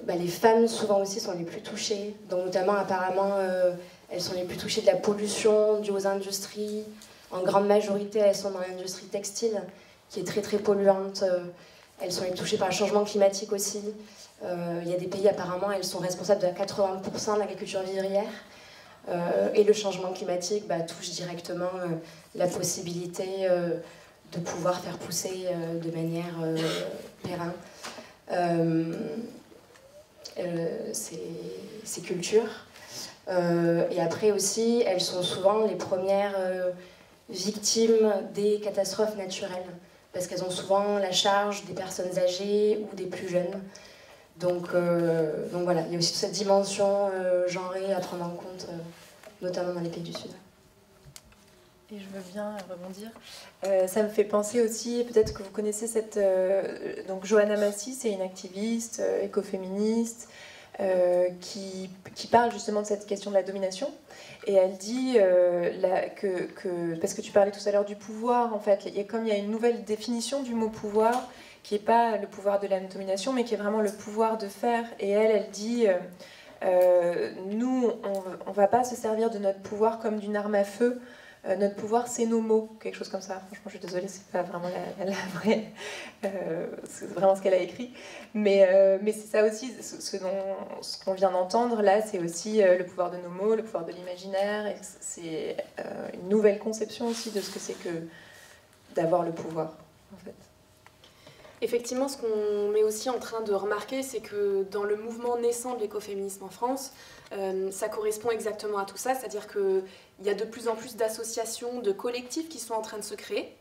les femmes souvent aussi sont les plus touchées, donc notamment apparemment elles sont les plus touchées de la pollution due aux industries. En grande majorité elles sont dans l'industrie textile qui est très très polluante. Elles sont les plus touchées par le changement climatique aussi. Il y a des pays apparemment elles sont responsables de 80% de l'agriculture vivrière. Et le changement climatique touche directement la possibilité de pouvoir faire pousser de manière pérenne ces cultures. Et après aussi, elles sont souvent les premières victimes des catastrophes naturelles, parce qu'elles ont souvent la charge des personnes âgées ou des plus jeunes. Donc voilà, il y a aussi toute cette dimension genrée à prendre en compte, notamment dans les pays du Sud. Et je veux bien rebondir. Ça me fait penser aussi, peut-être que vous connaissez cette... donc Johanna Massy, c'est une activiste écoféministe qui parle justement de cette question de la domination. Et elle dit parce que tu parlais tout à l'heure du pouvoir, en fait, comme il y a une nouvelle définition du mot pouvoir, qui n'est pas le pouvoir de la domination, mais qui est vraiment le pouvoir de faire. Et elle dit, nous, on ne va pas se servir de notre pouvoir comme d'une arme à feu. Notre pouvoir, c'est nos mots, quelque chose comme ça. Franchement, je suis désolée, c'est pas vraiment la vraie, c'est vraiment ce qu'elle a écrit. Mais c'est ça aussi, ce qu'on vient d'entendre là, c'est aussi le pouvoir de nos mots, le pouvoir de l'imaginaire. Et c'est une nouvelle conception aussi de ce que c'est que d'avoir le pouvoir, en fait. Effectivement, ce qu'on est aussi en train de remarquer, c'est que dans le mouvement naissant de l'écoféminisme en France, ça correspond exactement à tout ça, c'est-à-dire qu'il y a de plus en plus d'associations, de collectifs qui sont en train de se créer,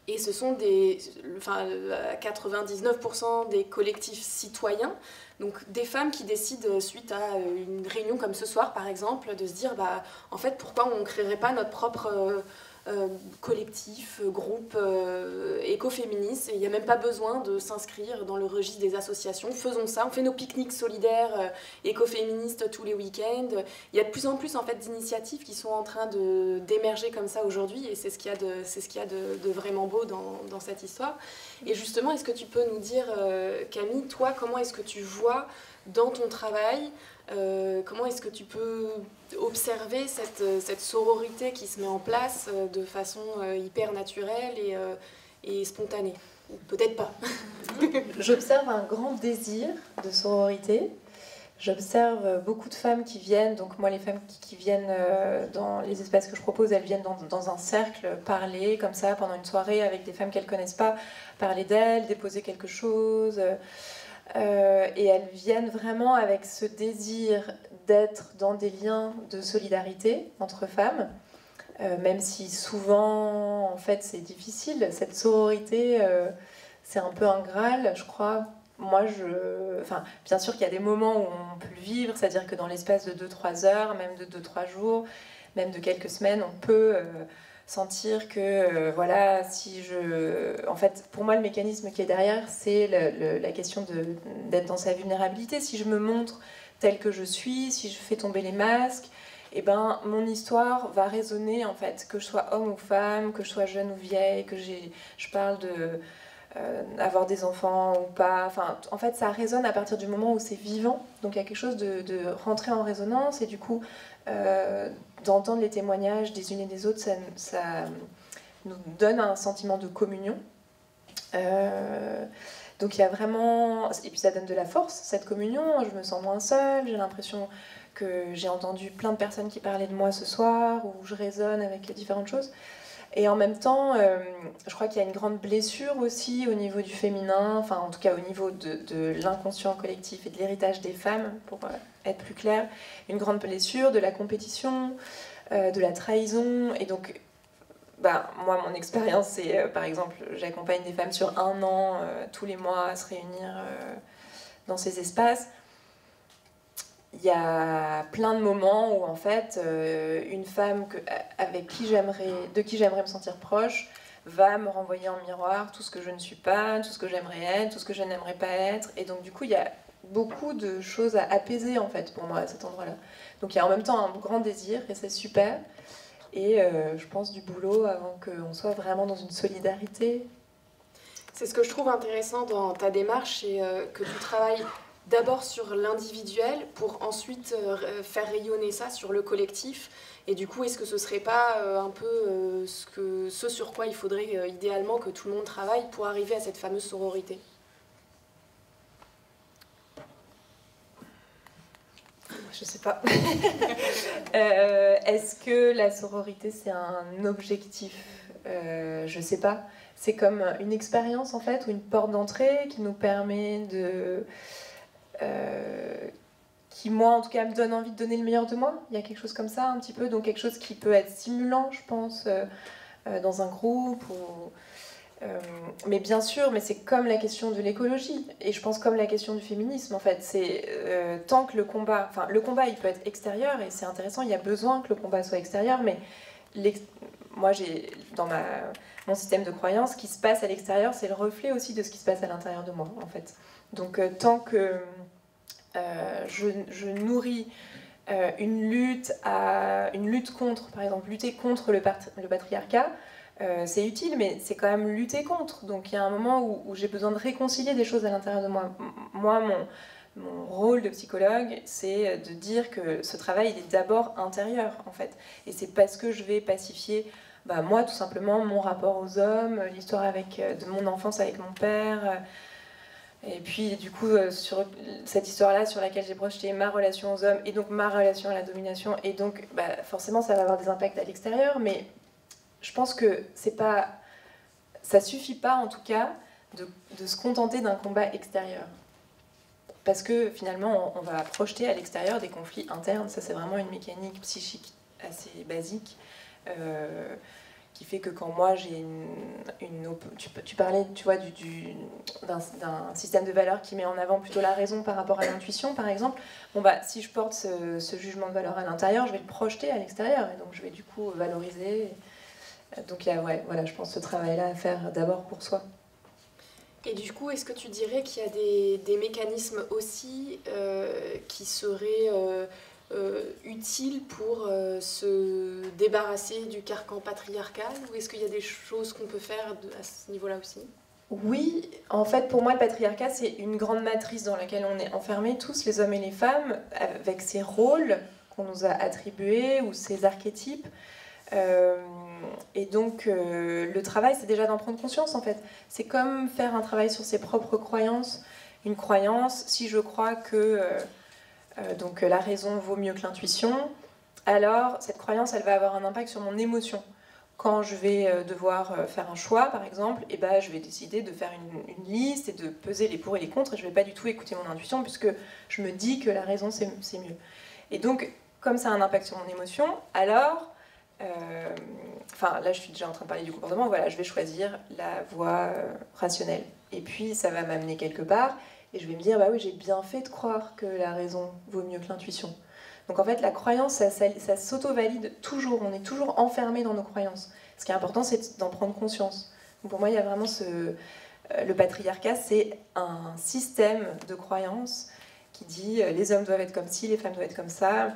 et ce sont 99% des collectifs citoyens, donc des femmes qui décident, suite à une réunion comme ce soir par exemple, de se dire, en fait, pourquoi on ne créerait pas notre propre... collectif, groupe écoféministe, et il n'y a même pas besoin de s'inscrire dans le registre des associations. Faisons ça, on fait nos pique-niques solidaires écoféministes tous les week-ends. Il y a de plus en plus en fait, d'initiatives qui sont en train d'émerger comme ça aujourd'hui, et c'est ce qu'il y a de vraiment beau dans cette histoire. Et justement, est-ce que tu peux nous dire, Camille, toi, comment est-ce que tu vois dans ton travail, comment est-ce que tu peux observer cette sororité qui se met en place de façon hyper naturelle et spontanée? Ou peut-être pas. J'observe un grand désir de sororité. J'observe beaucoup de femmes qui viennent, donc moi les femmes qui viennent dans les espaces que je propose, elles viennent dans un cercle parler comme ça pendant une soirée avec des femmes qu'elles ne connaissent pas, parler d'elles, déposer quelque chose... et elles viennent vraiment avec ce désir d'être dans des liens de solidarité entre femmes, même si souvent, en fait, c'est difficile. Cette sororité, c'est un peu un Graal, je crois. Moi, enfin, bien sûr qu'il y a des moments où on peut le vivre, c'est-à-dire que dans l'espace de 2-3 heures, même de 2-3 jours, même de quelques semaines, on peut... sentir que, voilà, en fait, pour moi, le mécanisme qui est derrière, c'est la question d'être dans sa vulnérabilité. Si je me montre telle que je suis, si je fais tomber les masques, eh ben, mon histoire va résonner, en fait, que je sois homme ou femme, que je sois jeune ou vieille, que je parle avoir des enfants ou pas. Enfin, en fait, ça résonne à partir du moment où c'est vivant. Donc, il y a quelque chose de rentrer en résonance, et du coup... d'entendre les témoignages des unes et des autres, ça nous donne un sentiment de communion. Donc il y a vraiment... Et puis ça donne de la force, cette communion. Je me sens moins seule, j'ai l'impression que j'ai entendu plein de personnes qui parlaient de moi ce soir, où je résonne avec différentes choses. Et en même temps, je crois qu'il y a une grande blessure aussi au niveau du féminin, enfin en tout cas au niveau de l'inconscient collectif et de l'héritage des femmes, pour être plus clair, une grande blessure de la compétition, de la trahison. Et donc, moi, mon expérience, c'est par exemple, j'accompagne des femmes sur 1 an, tous les mois, à se réunir dans ces espaces. Il y a plein de moments où en fait une femme de qui j'aimerais me sentir proche va me renvoyer en miroir tout ce que je ne suis pas, tout ce que j'aimerais être, tout ce que je n'aimerais pas être. Et donc du coup il y a beaucoup de choses à apaiser en fait pour moi à cet endroit-là. Donc il y a en même temps un grand désir et c'est super. Et je pense du boulot avant qu'on soit vraiment dans une solidarité. C'est ce que je trouve intéressant dans ta démarche, c'est que tu travailles d'abord sur l'individuel pour ensuite faire rayonner ça sur le collectif. Et du coup, est-ce que ce serait pas un peu ce sur quoi il faudrait idéalement que tout le monde travaille pour arriver à cette fameuse sororité? Je sais pas. Est-ce que la sororité c'est un objectif? Je sais pas. C'est comme une expérience en fait, ou une porte d'entrée qui nous permet de... qui moi en tout cas me donne envie de donner le meilleur de moi. Il y a quelque chose comme ça un petit peu, donc quelque chose qui peut être stimulant je pense dans un groupe Mais bien sûr, mais c'est comme la question de l'écologie, et je pense comme la question du féminisme en fait. C'est tant que le combat il peut être extérieur, et c'est intéressant, il y a besoin que le combat soit extérieur, mais moi j'ai dans mon système de croyance, ce qui se passe à l'extérieur, c'est le reflet aussi de ce qui se passe à l'intérieur de moi en fait. Donc tant que je nourris une lutte contre, par exemple, lutter contre le patriarcat, c'est utile, mais c'est quand même lutter contre. Donc il y a un moment où j'ai besoin de réconcilier des choses à l'intérieur de moi. Moi, mon rôle de psychologue, c'est de dire que ce travail, il est d'abord intérieur, en fait. Et c'est parce que je vais pacifier, moi, tout simplement, mon rapport aux hommes, l'histoire de mon enfance avec mon père. Et puis, du coup, sur cette histoire-là, sur laquelle j'ai projeté ma relation aux hommes, et donc ma relation à la domination, et donc, forcément, ça va avoir des impacts à l'extérieur, mais je pense que ça suffit pas, en tout cas, de se contenter d'un combat extérieur. Parce que finalement, on va projeter à l'extérieur des conflits internes. Ça, c'est vraiment une mécanique psychique assez basique qui fait que quand moi j'ai tu parlais, tu vois, d'un système de valeurs qui met en avant plutôt la raison par rapport à l'intuition, par exemple. Si je porte ce jugement de valeur à l'intérieur, je vais le projeter à l'extérieur, et donc je vais du coup valoriser. Donc il y a, je pense, ce travail-là à faire d'abord pour soi. Et du coup, est-ce que tu dirais qu'il y a des mécanismes aussi qui seraient utiles pour se débarrasser du carcan patriarcal, ou est-ce qu'il y a des choses qu'on peut faire à ce niveau-là aussi ? Oui, en fait, pour moi, le patriarcat, c'est une grande matrice dans laquelle on est enfermés, tous les hommes et les femmes, avec ces rôles qu'on nous a attribués ou ces archétypes. Et donc, le travail, c'est déjà d'en prendre conscience, en fait. C'est comme faire un travail sur ses propres croyances. Une croyance, si je crois que donc, la raison vaut mieux que l'intuition, alors cette croyance, elle va avoir un impact sur mon émotion. Quand je vais devoir faire un choix, par exemple, je vais décider de faire une liste et de peser les pour et les contre, et je ne vais pas du tout écouter mon intuition, puisque je me dis que la raison, c'est mieux. Et donc, comme ça a un impact sur mon émotion, alors... là je suis déjà en train de parler du comportement, je vais choisir la voie rationnelle, et puis ça va m'amener quelque part, et je vais me dire oui, j'ai bien fait de croire que la raison vaut mieux que l'intuition. Donc en fait la croyance, ça s'auto-valide toujours, on est toujours enfermé dans nos croyances. Ce qui est important, c'est d'en prendre conscience. Donc pour moi il y a vraiment le patriarcat, c'est un système de croyances qui dit les hommes doivent être comme ci, les femmes doivent être comme ça,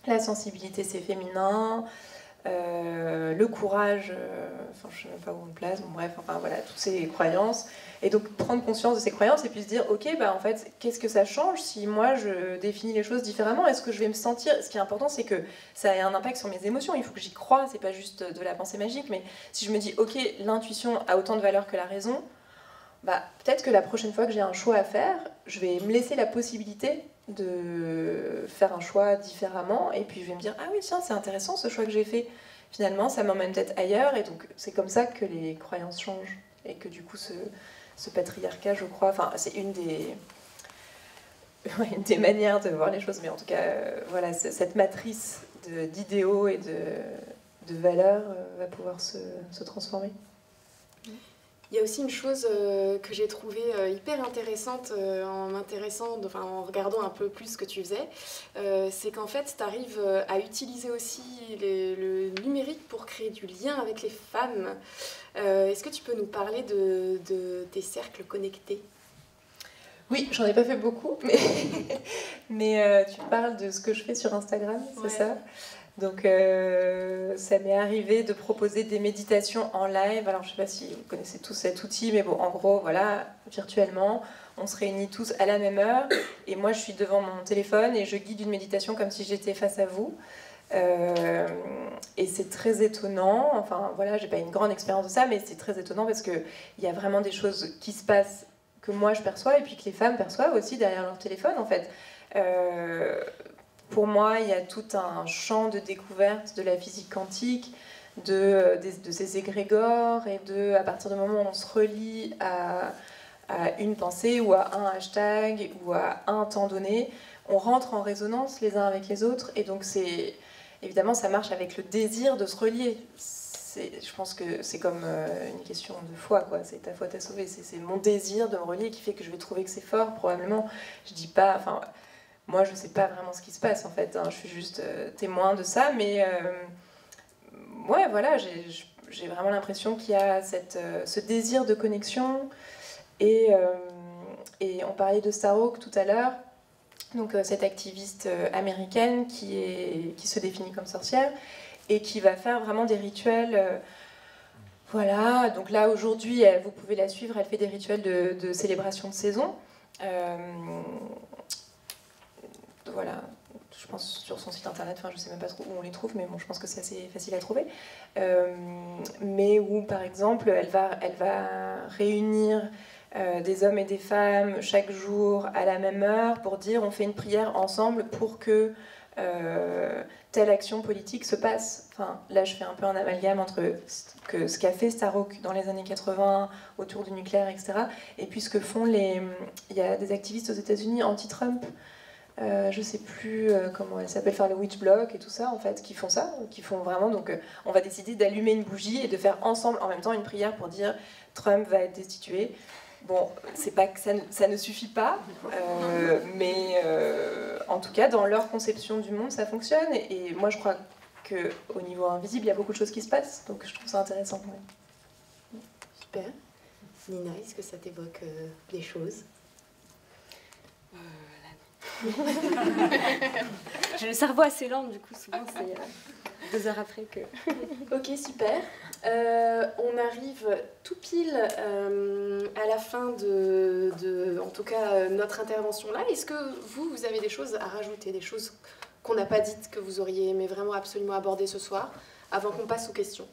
la sensibilité c'est féminin, le courage, je ne sais même pas où on le place, toutes ces croyances, et donc prendre conscience de ces croyances et puis se dire ok, en fait, qu'est-ce que ça change si moi je définis les choses différemment? Est-ce que je vais me sentir... Ce qui est important, c'est que ça ait un impact sur mes émotions, il faut que j'y croie, c'est pas juste de la pensée magique, mais si je me dis ok, l'intuition a autant de valeur que la raison, peut-être que la prochaine fois que j'ai un choix à faire, je vais me laisser la possibilité de faire un choix différemment, et puis je vais me dire ah oui tiens, c'est intéressant ce choix que j'ai fait, finalement ça m'emmène peut-être ailleurs, et donc c'est comme ça que les croyances changent, et que du coup ce patriarcat, je crois, c'est une des manières de voir les choses, mais en tout cas cette matrice d'idéaux et de valeurs va pouvoir se transformer. Il y a aussi une chose que j'ai trouvée hyper intéressante en regardant un peu plus ce que tu faisais, c'est qu'en fait tu arrives à utiliser aussi le numérique pour créer du lien avec les femmes. Est-ce que tu peux nous parler de tes cercles connectés ? Oui, j'en ai pas fait beaucoup, mais tu parles de ce que je fais sur Instagram, c'est ça ? Donc ça m'est arrivé de proposer des méditations en live. Alors je ne sais pas si vous connaissez tous cet outil, mais en gros, virtuellement, on se réunit tous à la même heure, et moi je suis devant mon téléphone et je guide une méditation comme si j'étais face à vous. Et c'est très étonnant, j'ai pas une grande expérience de ça, mais c'est très étonnant parce qu'il y a vraiment des choses qui se passent que moi je perçois, et puis que les femmes perçoivent aussi derrière leur téléphone, en fait. Pour moi, il y a tout un champ de découverte de la physique quantique, de ces égrégores, et à partir du moment où on se relie à une pensée ou à un hashtag ou à un temps donné, on rentre en résonance les uns avec les autres, et donc évidemment ça marche avec le désir de se relier. je pense que c'est comme une question de foi, quoi. C'est ta foi t'a sauvé. C'est mon désir de me relier qui fait que je vais trouver que c'est fort, probablement. Je dis pas... Enfin, moi, je sais pas vraiment ce qui se passe, en fait. Hein. Je suis juste témoin de ça, mais... ouais, voilà, j'ai vraiment l'impression qu'il y a ce désir de connexion. Et on parlait de Starhawk tout à l'heure. Donc cette activiste américaine qui se définit comme sorcière et qui va faire vraiment des rituels. Voilà, donc là aujourd'hui, vous pouvez la suivre, elle fait des rituels de célébration de saison. Voilà, je pense sur son site internet, enfin je sais même pas trop où on les trouve, mais bon, je pense que c'est assez facile à trouver. Mais où par exemple, elle va réunir des hommes et des femmes chaque jour à la même heure pour dire on fait une prière ensemble pour que telle action politique se passe. Enfin, là je fais un peu un amalgame entre ce qu'a fait Starhawk dans les années 80 autour du nucléaire, etc. et puis ce que font il y a des activistes aux États-Unis anti-Trump, je sais plus comment elle s'appelle, faire le witch block et tout ça en fait, qui font ça, qui font vraiment, donc on va décider d'allumer une bougie et de faire ensemble en même temps une prière pour dire Trump va être destitué. Bon, c'est pas que ça ne suffit pas, mais en tout cas, dans leur conception du monde, ça fonctionne. Et moi, je crois qu'au niveau invisible, il y a beaucoup de choses qui se passent. Donc, je trouve ça intéressant. Ouais. Super. Nina, est-ce que ça t'évoque des choses? J'ai le cerveau assez lent, du coup, souvent, c'est 2 heures après que... Ok, super. On arrive tout pile à la fin en tout cas, notre intervention là. Est-ce que vous avez des choses à rajouter, des choses qu'on n'a pas dites, que vous auriez aimé vraiment absolument aborder ce soir, avant qu'on passe aux questions?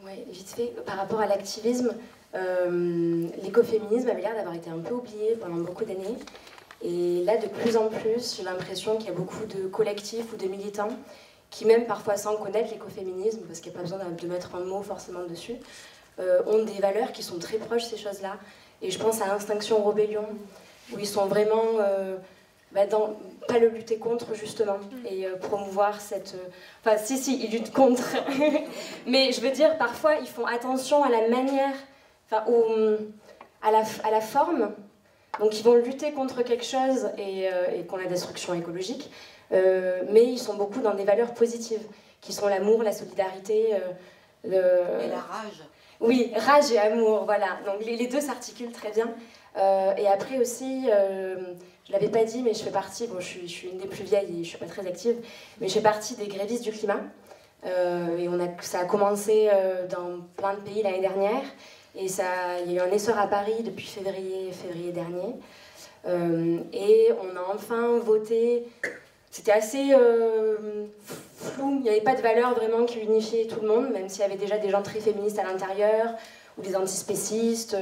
Oui, vite fait, par rapport à l'activisme, l'écoféminisme avait l'air d'avoir été un peu oublié pendant beaucoup d'années. Et là, de plus en plus, j'ai l'impression qu'il y a beaucoup de collectifs ou de militants qui, même parfois sans connaître l'écoféminisme, parce qu'il n'y a pas besoin de mettre un mot forcément dessus, ont des valeurs qui sont très proches de ces choses-là. Et je pense à Extinction Rebellion, où ils sont vraiment pas le lutter contre, justement, et promouvoir cette... Enfin, si, ils luttent contre. Mais je veux dire, parfois, ils font attention à la manière, enfin, à la forme. Donc, ils vont lutter contre quelque chose et contre la destruction écologique. Mais ils sont beaucoup dans des valeurs positives, qui sont l'amour, la solidarité... Et la rage. Oui, rage et amour, voilà. Donc les deux s'articulent très bien. Et après aussi, je ne l'avais pas dit, mais je fais partie, bon, je suis une des plus vieilles et je ne suis pas très active, mais je fais partie des grévistes du climat. Et ça a commencé dans plein de pays l'année dernière. Et il y a eu un essor à Paris depuis février dernier. Et on a enfin voté... C'était assez flou, il n'y avait pas de valeur vraiment qui unifiait tout le monde, même s'il y avait déjà des gens très féministes à l'intérieur, ou des antispécistes,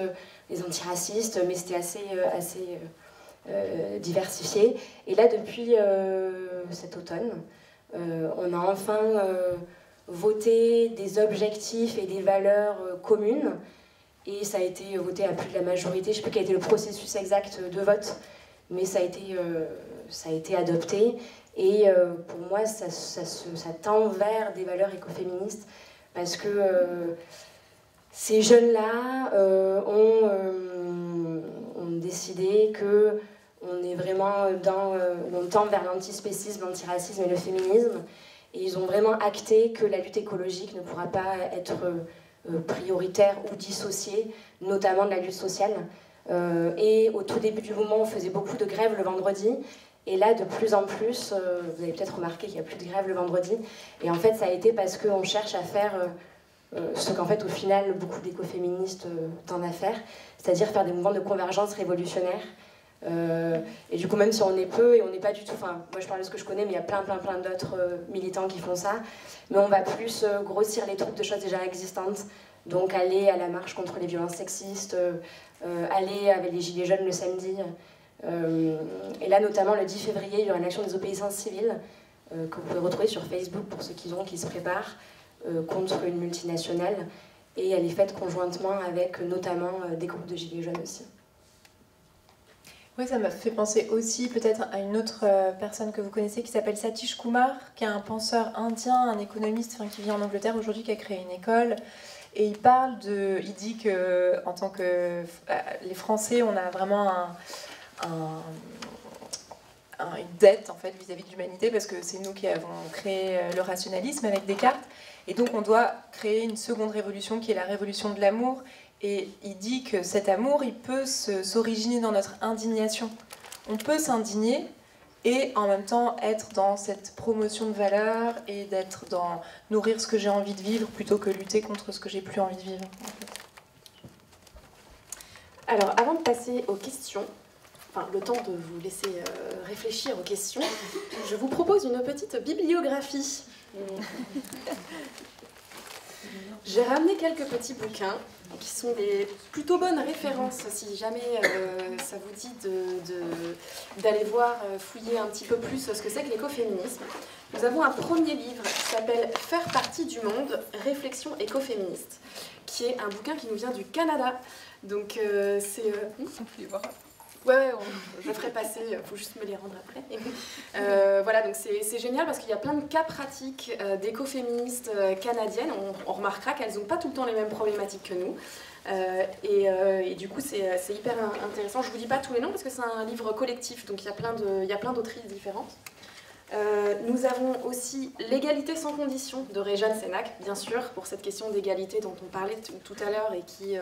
des antiracistes, mais c'était assez diversifié. Et là, depuis cet automne, on a enfin voté des objectifs et des valeurs communes, et ça a été voté à plus de la majorité. Je ne sais plus quel a été le processus exact de vote, mais ça a été adopté. Et pour moi, ça tend vers des valeurs écoféministes, parce que ces jeunes-là ont décidé qu'on est vraiment on tend vers l'antispécisme, l'antiracisme et le féminisme, et ils ont vraiment acté que la lutte écologique ne pourra pas être prioritaire ou dissociée, notamment de la lutte sociale. Et au tout début du mouvement, on faisait beaucoup de grèves le vendredi. Et là, de plus en plus, vous avez peut-être remarqué qu'il n'y a plus de grève le vendredi. Et en fait, ça a été parce qu'on cherche à faire ce qu'en fait, au final, beaucoup d'écoféministes tendent à faire, c'est-à-dire faire des mouvements de convergence révolutionnaire. Et du coup, même si on est peu et on n'est pas du tout... Enfin, moi, je parle de ce que je connais, mais il y a plein d'autres militants qui font ça. Mais on va plus grossir les troupes de choses déjà existantes. Donc, aller à la marche contre les violences sexistes, aller avec les Gilets jaunes le samedi... et là, notamment, le 10 février, il y aura une action des obéissances civiles que vous pouvez retrouver sur Facebook pour ceux qui se préparent contre une multinationale. Et elle est faite conjointement avec notamment des groupes de Gilets jaunes aussi. Oui, ça m'a fait penser aussi peut-être à une autre personne que vous connaissez qui s'appelle Satish Kumar, qui est un penseur indien, un économiste qui vit en Angleterre aujourd'hui, qui a créé une école. Et il dit que en tant que les Français, on a vraiment une dette en fait vis-à-vis de l'humanité parce que c'est nous qui avons créé le rationalisme avec Descartes. Et donc on doit créer une seconde révolution qui est la révolution de l'amour. Et il dit que cet amour, il peut s'originer dans notre indignation. On peut s'indigner et en même temps être dans cette promotion de valeurs et d'être dans nourrir ce que j'ai envie de vivre plutôt que lutter contre ce que j'ai plus envie de vivre. En fait. Alors, avant de passer aux questions, enfin le temps de vous laisser réfléchir aux questions, je vous propose une petite bibliographie. J'ai ramené quelques petits bouquins qui sont des plutôt bonnes références si jamais ça vous dit d'aller voir, fouiller un petit peu plus ce que c'est que l'écoféminisme. Nous avons un premier livre qui s'appelle « Faire partie du monde, réflexion écoféministe », qui est un bouquin qui nous vient du Canada. Donc c'est... on peut les voir. Ouais, je ferai passer, il faut juste me les rendre après. Voilà, donc c'est génial parce qu'il y a plein de cas pratiques d'écoféministes canadiennes. On remarquera qu'elles n'ont pas tout le temps les mêmes problématiques que nous. Et du coup, c'est hyper intéressant. Je ne vous dis pas tous les noms parce que c'est un livre collectif, donc il y a plein d'autrices différentes. Nous avons aussi L'égalité sans condition de Réjeanne Sénac, bien sûr, pour cette question d'égalité dont on parlait tout à l'heure et qui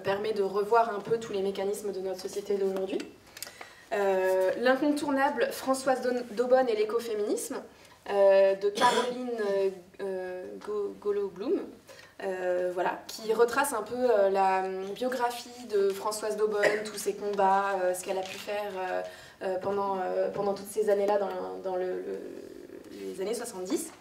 permet de revoir un peu tous les mécanismes de notre société d'aujourd'hui. L'incontournable Françoise Daubonne et l'écoféminisme de Caroline Golo-Blum, voilà, qui retrace un peu la biographie de Françoise Daubonne, tous ses combats, ce qu'elle a pu faire pendant toutes ces années-là dans les années 70.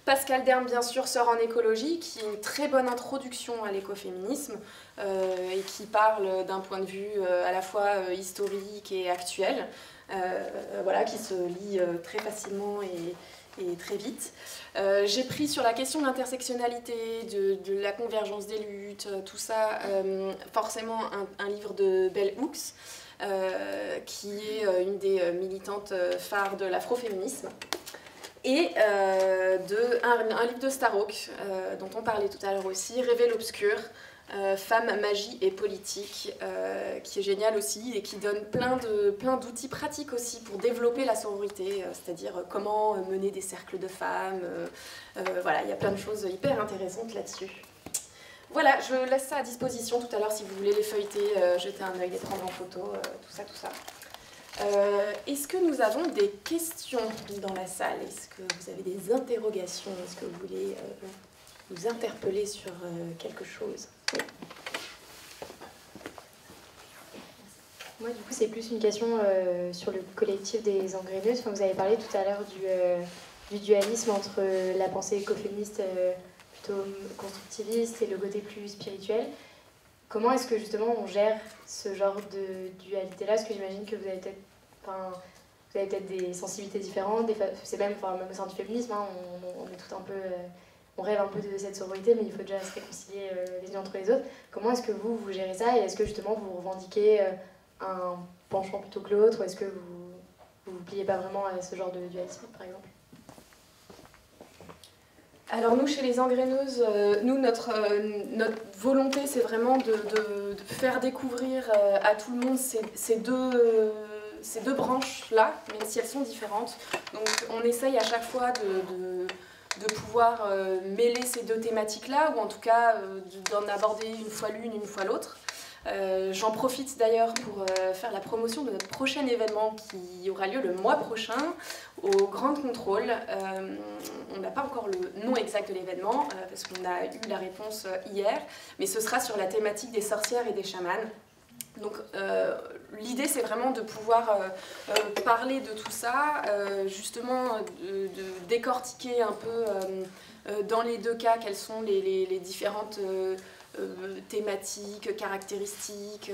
Pascal Derme, bien sûr, Sœurs en écologie, qui est une très bonne introduction à l'écoféminisme et qui parle d'un point de vue à la fois historique et actuel, voilà, qui se lit très facilement et très vite. J'ai pris sur la question de l'intersectionnalité, de la convergence des luttes, tout ça, forcément un livre de Bell Hooks, qui est une des militantes phares de l'afroféminisme, et un livre de Starhawk, dont on parlait tout à l'heure aussi, Rêver l'obscur, Femmes, magie et politique, qui est génial aussi et qui donne plein d'outils pratiques aussi pour développer la sororité, c'est-à-dire comment mener des cercles de femmes. Voilà, il y a plein de choses hyper intéressantes là-dessus. Voilà, je laisse ça à disposition tout à l'heure si vous voulez les feuilleter, jeter un œil, les prendre en photo, tout ça. Est-ce que nous avons des questions dans la salle? Est-ce que vous avez des interrogations? Est-ce que vous voulez nous interpeller sur quelque chose? Oui. Moi, du coup, c'est plus une question sur le collectif des engraineuses. Enfin, vous avez parlé tout à l'heure du dualisme entre la pensée écoféministe plutôt constructiviste et le côté plus spirituel. Comment est-ce que justement on gère ce genre de dualité-là? Parce que j'imagine que vous avez peut-être des sensibilités différentes, c'est même au sein du féminisme, hein, on est tout un peu, on rêve un peu de cette sororité, mais il faut déjà se réconcilier les uns entre les autres. Comment est-ce que vous gérez ça, et est-ce que justement vous revendiquez un penchant plutôt que l'autre, ou est-ce que vous pliez pas vraiment à ce genre de dualisme, par exemple? Alors nous, chez les engraineuses, notre volonté, c'est vraiment de faire découvrir à tout le monde ces deux branches-là, même si elles sont différentes. Donc on essaye à chaque fois de pouvoir mêler ces deux thématiques-là, ou en tout cas d'en aborder une fois l'une, une fois l'autre. J'en profite d'ailleurs pour faire la promotion de notre prochain événement qui aura lieu le mois prochain au Grand Contrôle. On n'a pas encore le nom exact de l'événement parce qu'on a eu la réponse hier, mais ce sera sur la thématique des sorcières et des chamans. Donc l'idée, c'est vraiment de pouvoir parler de tout ça, justement de décortiquer un peu dans les deux cas quelles sont les différentes thématiques, caractéristiques,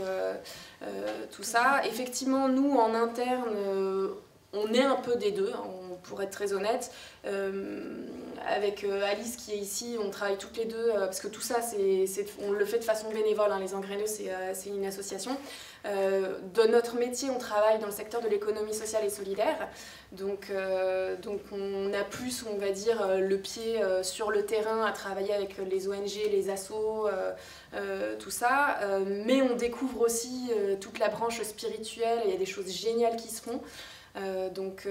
tout ça. Effectivement, nous, en interne, on est un peu des deux. On pour être très honnête. Avec Alice qui est ici, on travaille toutes les deux, parce que tout ça, on le fait de façon bénévole, hein, les Engraineuses, c'est une association. Dans notre métier, on travaille dans le secteur de l'économie sociale et solidaire, donc on a plus, on va dire, le pied sur le terrain à travailler avec les ONG, les assos, tout ça, mais on découvre aussi toute la branche spirituelle, il y a des choses géniales qui se font, donc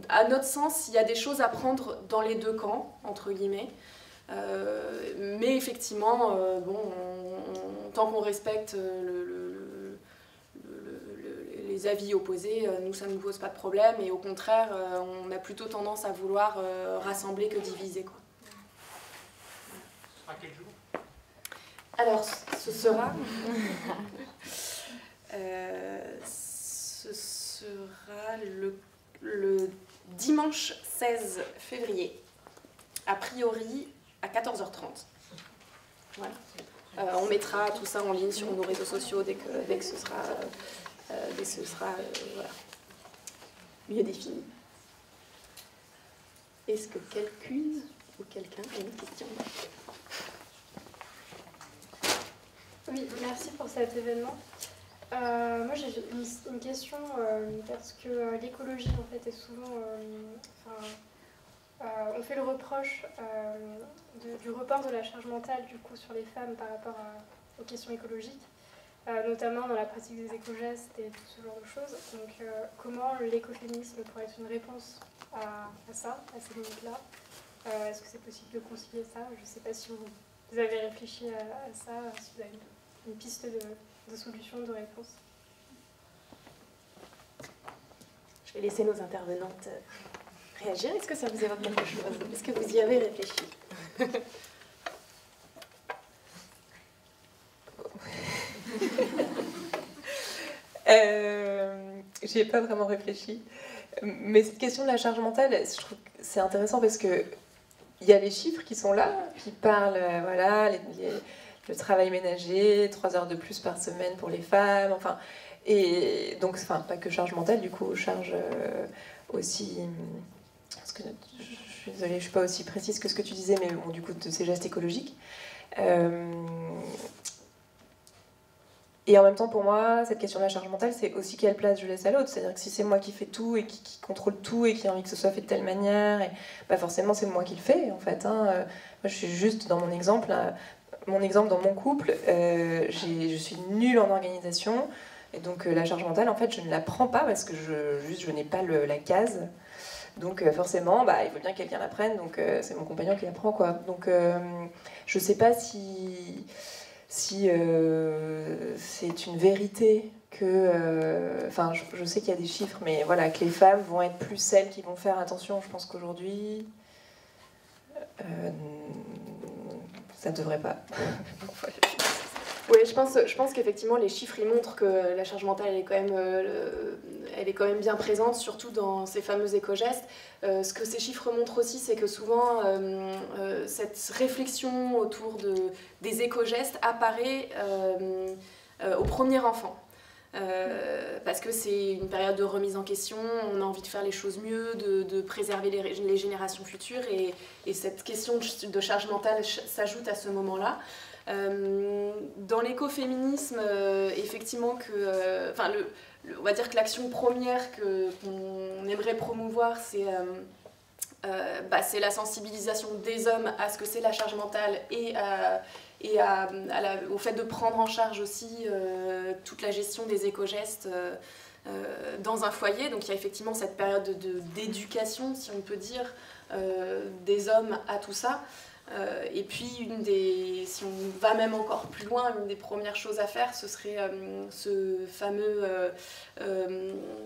à notre sens, il y a des choses à prendre dans les deux camps, entre guillemets. Mais effectivement, tant qu'on respecte les avis opposés, nous, ça ne nous pose pas de problème. Et au contraire, on a plutôt tendance à vouloir rassembler que diviser, quoi. Ce sera quel jour? Alors, ce sera... ce sera le dimanche 16 février, a priori à 14h30. Voilà. On mettra tout ça en ligne sur nos réseaux sociaux dès que ce sera, voilà, mieux défini. Est-ce que quelqu'une ou quelqu'un a une question? Oui, merci pour cet événement. Moi j'ai une question parce que l'écologie en fait est souvent, on fait le reproche du report de la charge mentale du coup sur les femmes par rapport aux questions écologiques, notamment dans la pratique des éco-gestes et tout ce genre de choses. Donc comment l'écoféminisme pourrait être une réponse à ça, à ces limites-là? Est-ce que c'est possible de concilier ça? Je ne sais pas si vous avez réfléchi à ça, si vous avez une piste de solution, de réponse. Je vais laisser nos intervenantes réagir. Est-ce que ça vous évoque quelque chose? Est-ce que vous y avez réfléchi? J'y ai pas vraiment réfléchi. Mais cette question de la charge mentale, je trouve que c'est intéressant parce que il y a les chiffres qui sont là, qui parlent, voilà, le travail ménager, 3 heures de plus par semaine pour les femmes, enfin, et donc, enfin, pas que charge mentale, du coup, charge aussi, parce que je suis désolée, je suis pas aussi précise que ce que tu disais, mais bon, du coup, de ces gestes écologiques. Et en même temps, pour moi, cette question de la charge mentale, c'est aussi quelle place je laisse à l'autre. C'est-à-dire que si c'est moi qui fais tout et qui contrôle tout et qui a envie que ce soit fait de telle manière, et, bah forcément, c'est moi qui le fais, en fait. Hein. Moi, je suis juste dans mon exemple. Dans mon couple, je suis nulle en organisation. Et donc, la charge mentale, en fait, je ne la prends pas parce que je n'ai pas la case. Donc, forcément, bah, il faut bien que quelqu'un la prenne. Donc, c'est mon compagnon qui la prend, quoi. Donc, je ne sais pas si c'est une vérité que... Enfin, je sais qu'il y a des chiffres, mais voilà, que les femmes vont être plus celles qui vont faire attention. Je pense qu'aujourd'hui, ça ne devrait pas. Oui, je pense qu'effectivement, les chiffres ils montrent que la charge mentale elle est quand même bien présente, surtout dans ces fameux éco-gestes. Ce que ces chiffres montrent aussi, c'est que souvent, cette réflexion autour des éco-gestes apparaît au premier enfant. Parce que c'est une période de remise en question, on a envie de faire les choses mieux, de préserver les générations futures, et cette question de charge mentale s'ajoute à ce moment-là. Dans l'écoféminisme, effectivement, on va dire que l'action première qu'on aimerait promouvoir, c'est la sensibilisation des hommes à ce que c'est la charge mentale et au fait de prendre en charge aussi toute la gestion des éco-gestes dans un foyer. Donc il y a effectivement cette période d'éducation, si on peut dire, des hommes à tout ça. Et puis, si on va même encore plus loin, une des premières choses à faire, ce serait ce fameux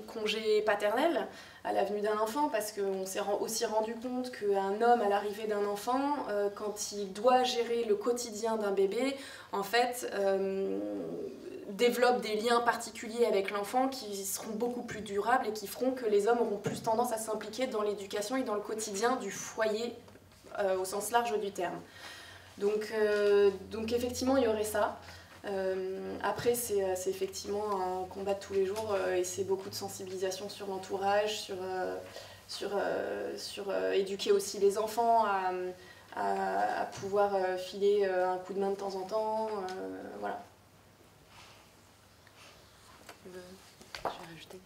congé paternel à la venue d'un enfant, parce qu'on s'est aussi rendu compte qu'un homme, à l'arrivée d'un enfant, quand il doit gérer le quotidien d'un bébé, en fait, développe des liens particuliers avec l'enfant qui seront beaucoup plus durables et qui feront que les hommes auront plus tendance à s'impliquer dans l'éducation et dans le quotidien du foyer au sens large du terme. Donc effectivement, il y aurait ça. Après, c'est effectivement un combat de tous les jours et c'est beaucoup de sensibilisation sur l'entourage, sur éduquer aussi les enfants à pouvoir filer un coup de main de temps en temps. Voilà. Je vais rajouter.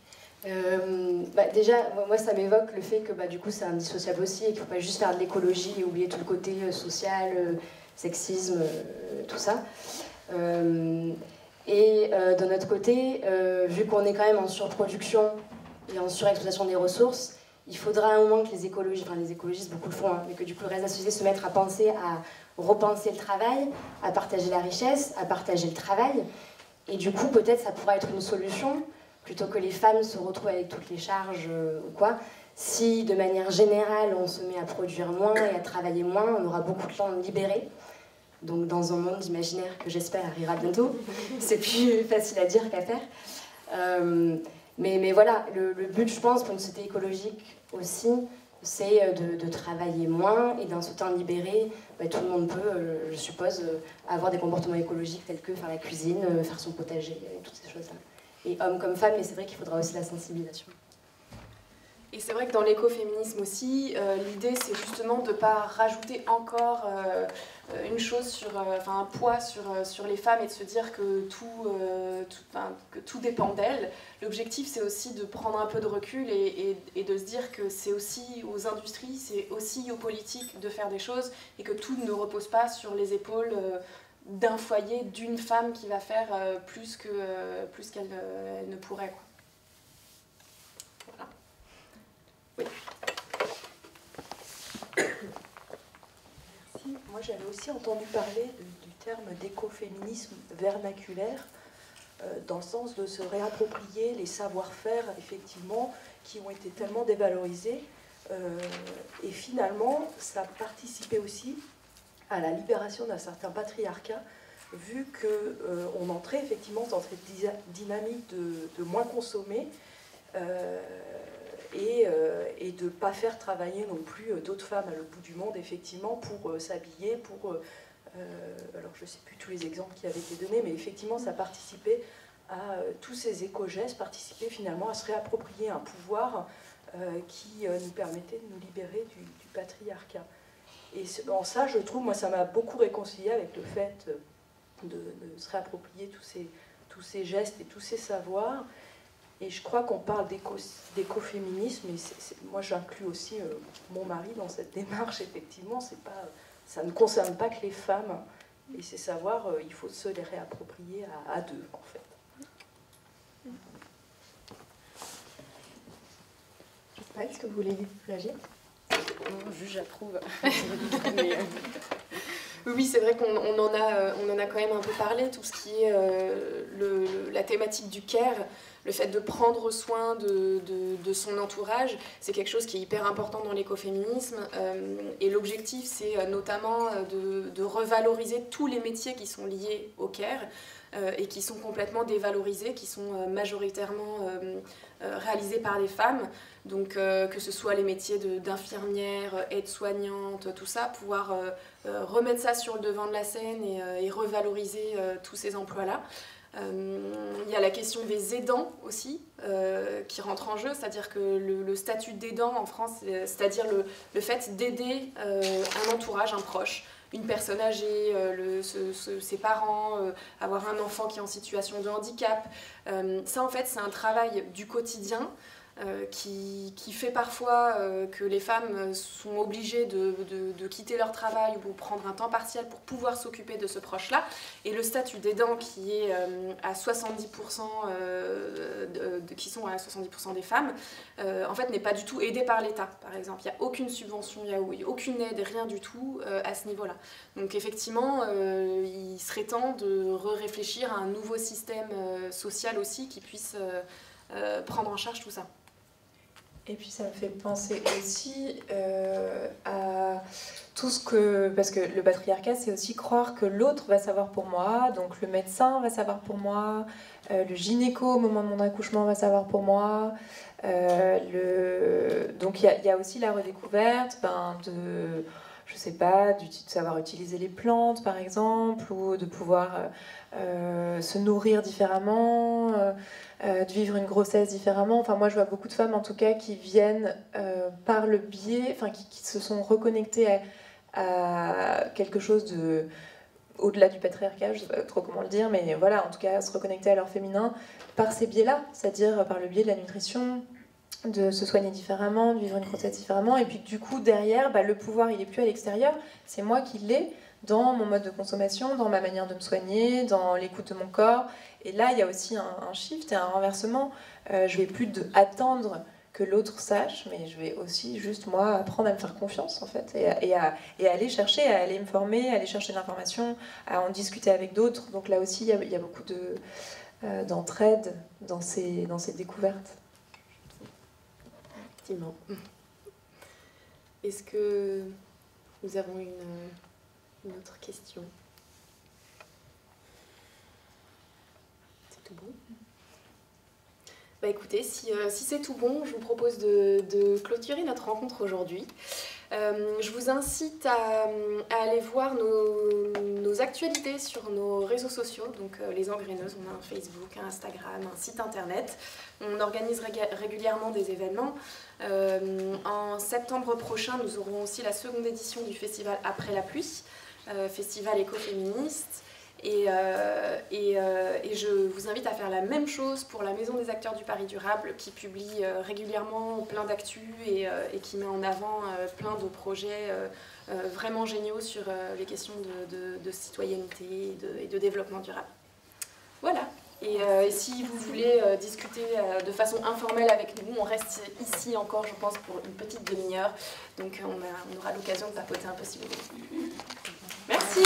Déjà, moi ça m'évoque le fait que du coup c'est indissociable aussi et qu'il ne faut pas juste faire de l'écologie et oublier tout le côté social, sexisme, tout ça. De notre côté, vu qu'on est quand même en surproduction et en surexploitation des ressources, il faudra un moment que les écologistes beaucoup le font, hein, mais que du coup le reste de la société se mettre à penser, à repenser le travail, à partager la richesse, à partager le travail. Et du coup, peut-être ça pourra être une solution, plutôt que les femmes se retrouvent avec toutes les charges ou quoi. Si, de manière générale, on se met à produire moins et à travailler moins, on aura beaucoup de temps libéré. Donc, dans un monde imaginaire que j'espère arrivera bientôt, c'est plus facile à dire qu'à faire. Mais voilà, le but, je pense, pour une société écologique aussi, c'est de travailler moins et dans ce temps libéré, tout le monde peut, je suppose, avoir des comportements écologiques tels que faire la cuisine, faire son potager, toutes ces choses-là. Et hommes comme femmes, mais c'est vrai qu'il faudra aussi la sensibilisation. Et c'est vrai que dans l'écoféminisme aussi, l'idée c'est justement de ne pas rajouter encore une chose un poids sur les femmes et de se dire que tout dépend d'elles. L'objectif c'est aussi de prendre un peu de recul et de se dire que c'est aussi aux industries, c'est aussi aux politiques de faire des choses et que tout ne repose pas sur les épaules d'un foyer, d'une femme qui va faire plus qu'elle ne pourrait, quoi. Oui. Merci. Moi, j'avais aussi entendu parler du terme d'écoféminisme vernaculaire, dans le sens de se réapproprier les savoir-faire, effectivement, qui ont été tellement dévalorisés. Et finalement, ça participait aussi à la libération d'un certain patriarcat, vu qu'on entrait effectivement dans cette dynamique de moins consommer, et de ne pas faire travailler non plus d'autres femmes à l'autre bout du monde, effectivement, pour s'habiller, alors je ne sais plus tous les exemples qui avaient été donnés, mais effectivement, ça participait à tous ces éco-gestes, participaient finalement à se réapproprier un pouvoir qui nous permettait de nous libérer du patriarcat. Et en ça, je trouve, moi, ça m'a beaucoup réconcilié avec le fait de se réapproprier tous ces gestes et tous ces savoirs. Et je crois qu'on parle d'écoféminisme, et moi j'inclus aussi mon mari dans cette démarche, effectivement, ça ne concerne pas que les femmes, et ces savoirs, il faut se les réapproprier à deux, en fait. Je sais pas, est-ce que vous voulez réagir ? Non, juste j'approuve. Oui, c'est vrai qu'on en a quand même un peu parlé, tout ce qui est la thématique du care, le fait de prendre soin de son entourage, c'est quelque chose qui est hyper important dans l'écoféminisme. Et l'objectif, c'est notamment de revaloriser tous les métiers qui sont liés au care et qui sont complètement dévalorisés, qui sont majoritairement réalisés par des femmes. Donc que ce soit les métiers d'infirmière, aide-soignante, tout ça, pouvoir remettre ça sur le devant de la scène et revaloriser tous ces emplois-là. Il y a la question des aidants aussi qui rentre en jeu, c'est-à-dire que le statut d'aidant en France, c'est-à-dire le fait d'aider un entourage, un proche, une personne âgée, ses parents, avoir un enfant qui est en situation de handicap. Ça en fait c'est un travail du quotidien qui fait parfois que les femmes sont obligées de quitter leur travail ou prendre un temps partiel pour pouvoir s'occuper de ce proche-là. Et le statut d'aidant qui est à 70%, qui sont à 70% des femmes, en fait n'est pas du tout aidé par l'État, par exemple. Il n'y a aucune subvention, il n'y a aucune aide, rien du tout à ce niveau-là. Donc effectivement, il serait temps de réfléchir à un nouveau système social aussi qui puisse prendre en charge tout ça. Et puis ça me fait penser aussi à tout ce que... Parce que le patriarcat, c'est aussi croire que l'autre va savoir pour moi, donc le médecin va savoir pour moi, le gynéco au moment de mon accouchement va savoir pour moi. Donc il y a aussi la redécouverte je sais pas, de savoir utiliser les plantes par exemple, ou de pouvoir se nourrir différemment, de vivre une grossesse différemment. Enfin, moi je vois beaucoup de femmes en tout cas qui viennent par le biais, enfin qui se sont reconnectées à quelque chose de au-delà du patriarcat, je ne sais pas trop comment le dire, mais voilà, en tout cas, se reconnecter à leur féminin par ces biais-là, c'est-à-dire par le biais de la nutrition, de se soigner différemment, de vivre une grossesse différemment, et puis du coup, derrière, le pouvoir, il n'est plus à l'extérieur, c'est moi qui l'ai dans mon mode de consommation, dans ma manière de me soigner, dans l'écoute de mon corps, et là, il y a aussi un shift et un renversement. Je ne vais plus attendre que l'autre sache, mais je vais aussi juste moi apprendre à me faire confiance en fait et à aller chercher, à aller me former, à aller chercher de l'information, à en discuter avec d'autres. Donc là aussi il y a beaucoup d'entraide dans ces découvertes. Effectivement. Est-ce que nous avons une autre question? C'est tout bon? Écoutez, si c'est tout bon, je vous propose de clôturer notre rencontre aujourd'hui. Je vous incite à aller voir nos actualités sur nos réseaux sociaux, donc les Engraineuses. On a un Facebook, un Instagram, un site internet. On organise régulièrement des événements. En septembre prochain, nous aurons aussi la seconde édition du festival Après la pluie, festival écoféministe. Et je vous invite à faire la même chose pour la Maison des acteurs du Paris durable, qui publie régulièrement plein d'actus et qui met en avant plein de projets vraiment géniaux sur les questions de citoyenneté et de développement durable. Voilà. Et si vous voulez discuter de façon informelle avec nous, on reste ici encore, je pense, pour une petite demi-heure. Donc on aura l'occasion de papoter un peu si vous voulez. Merci.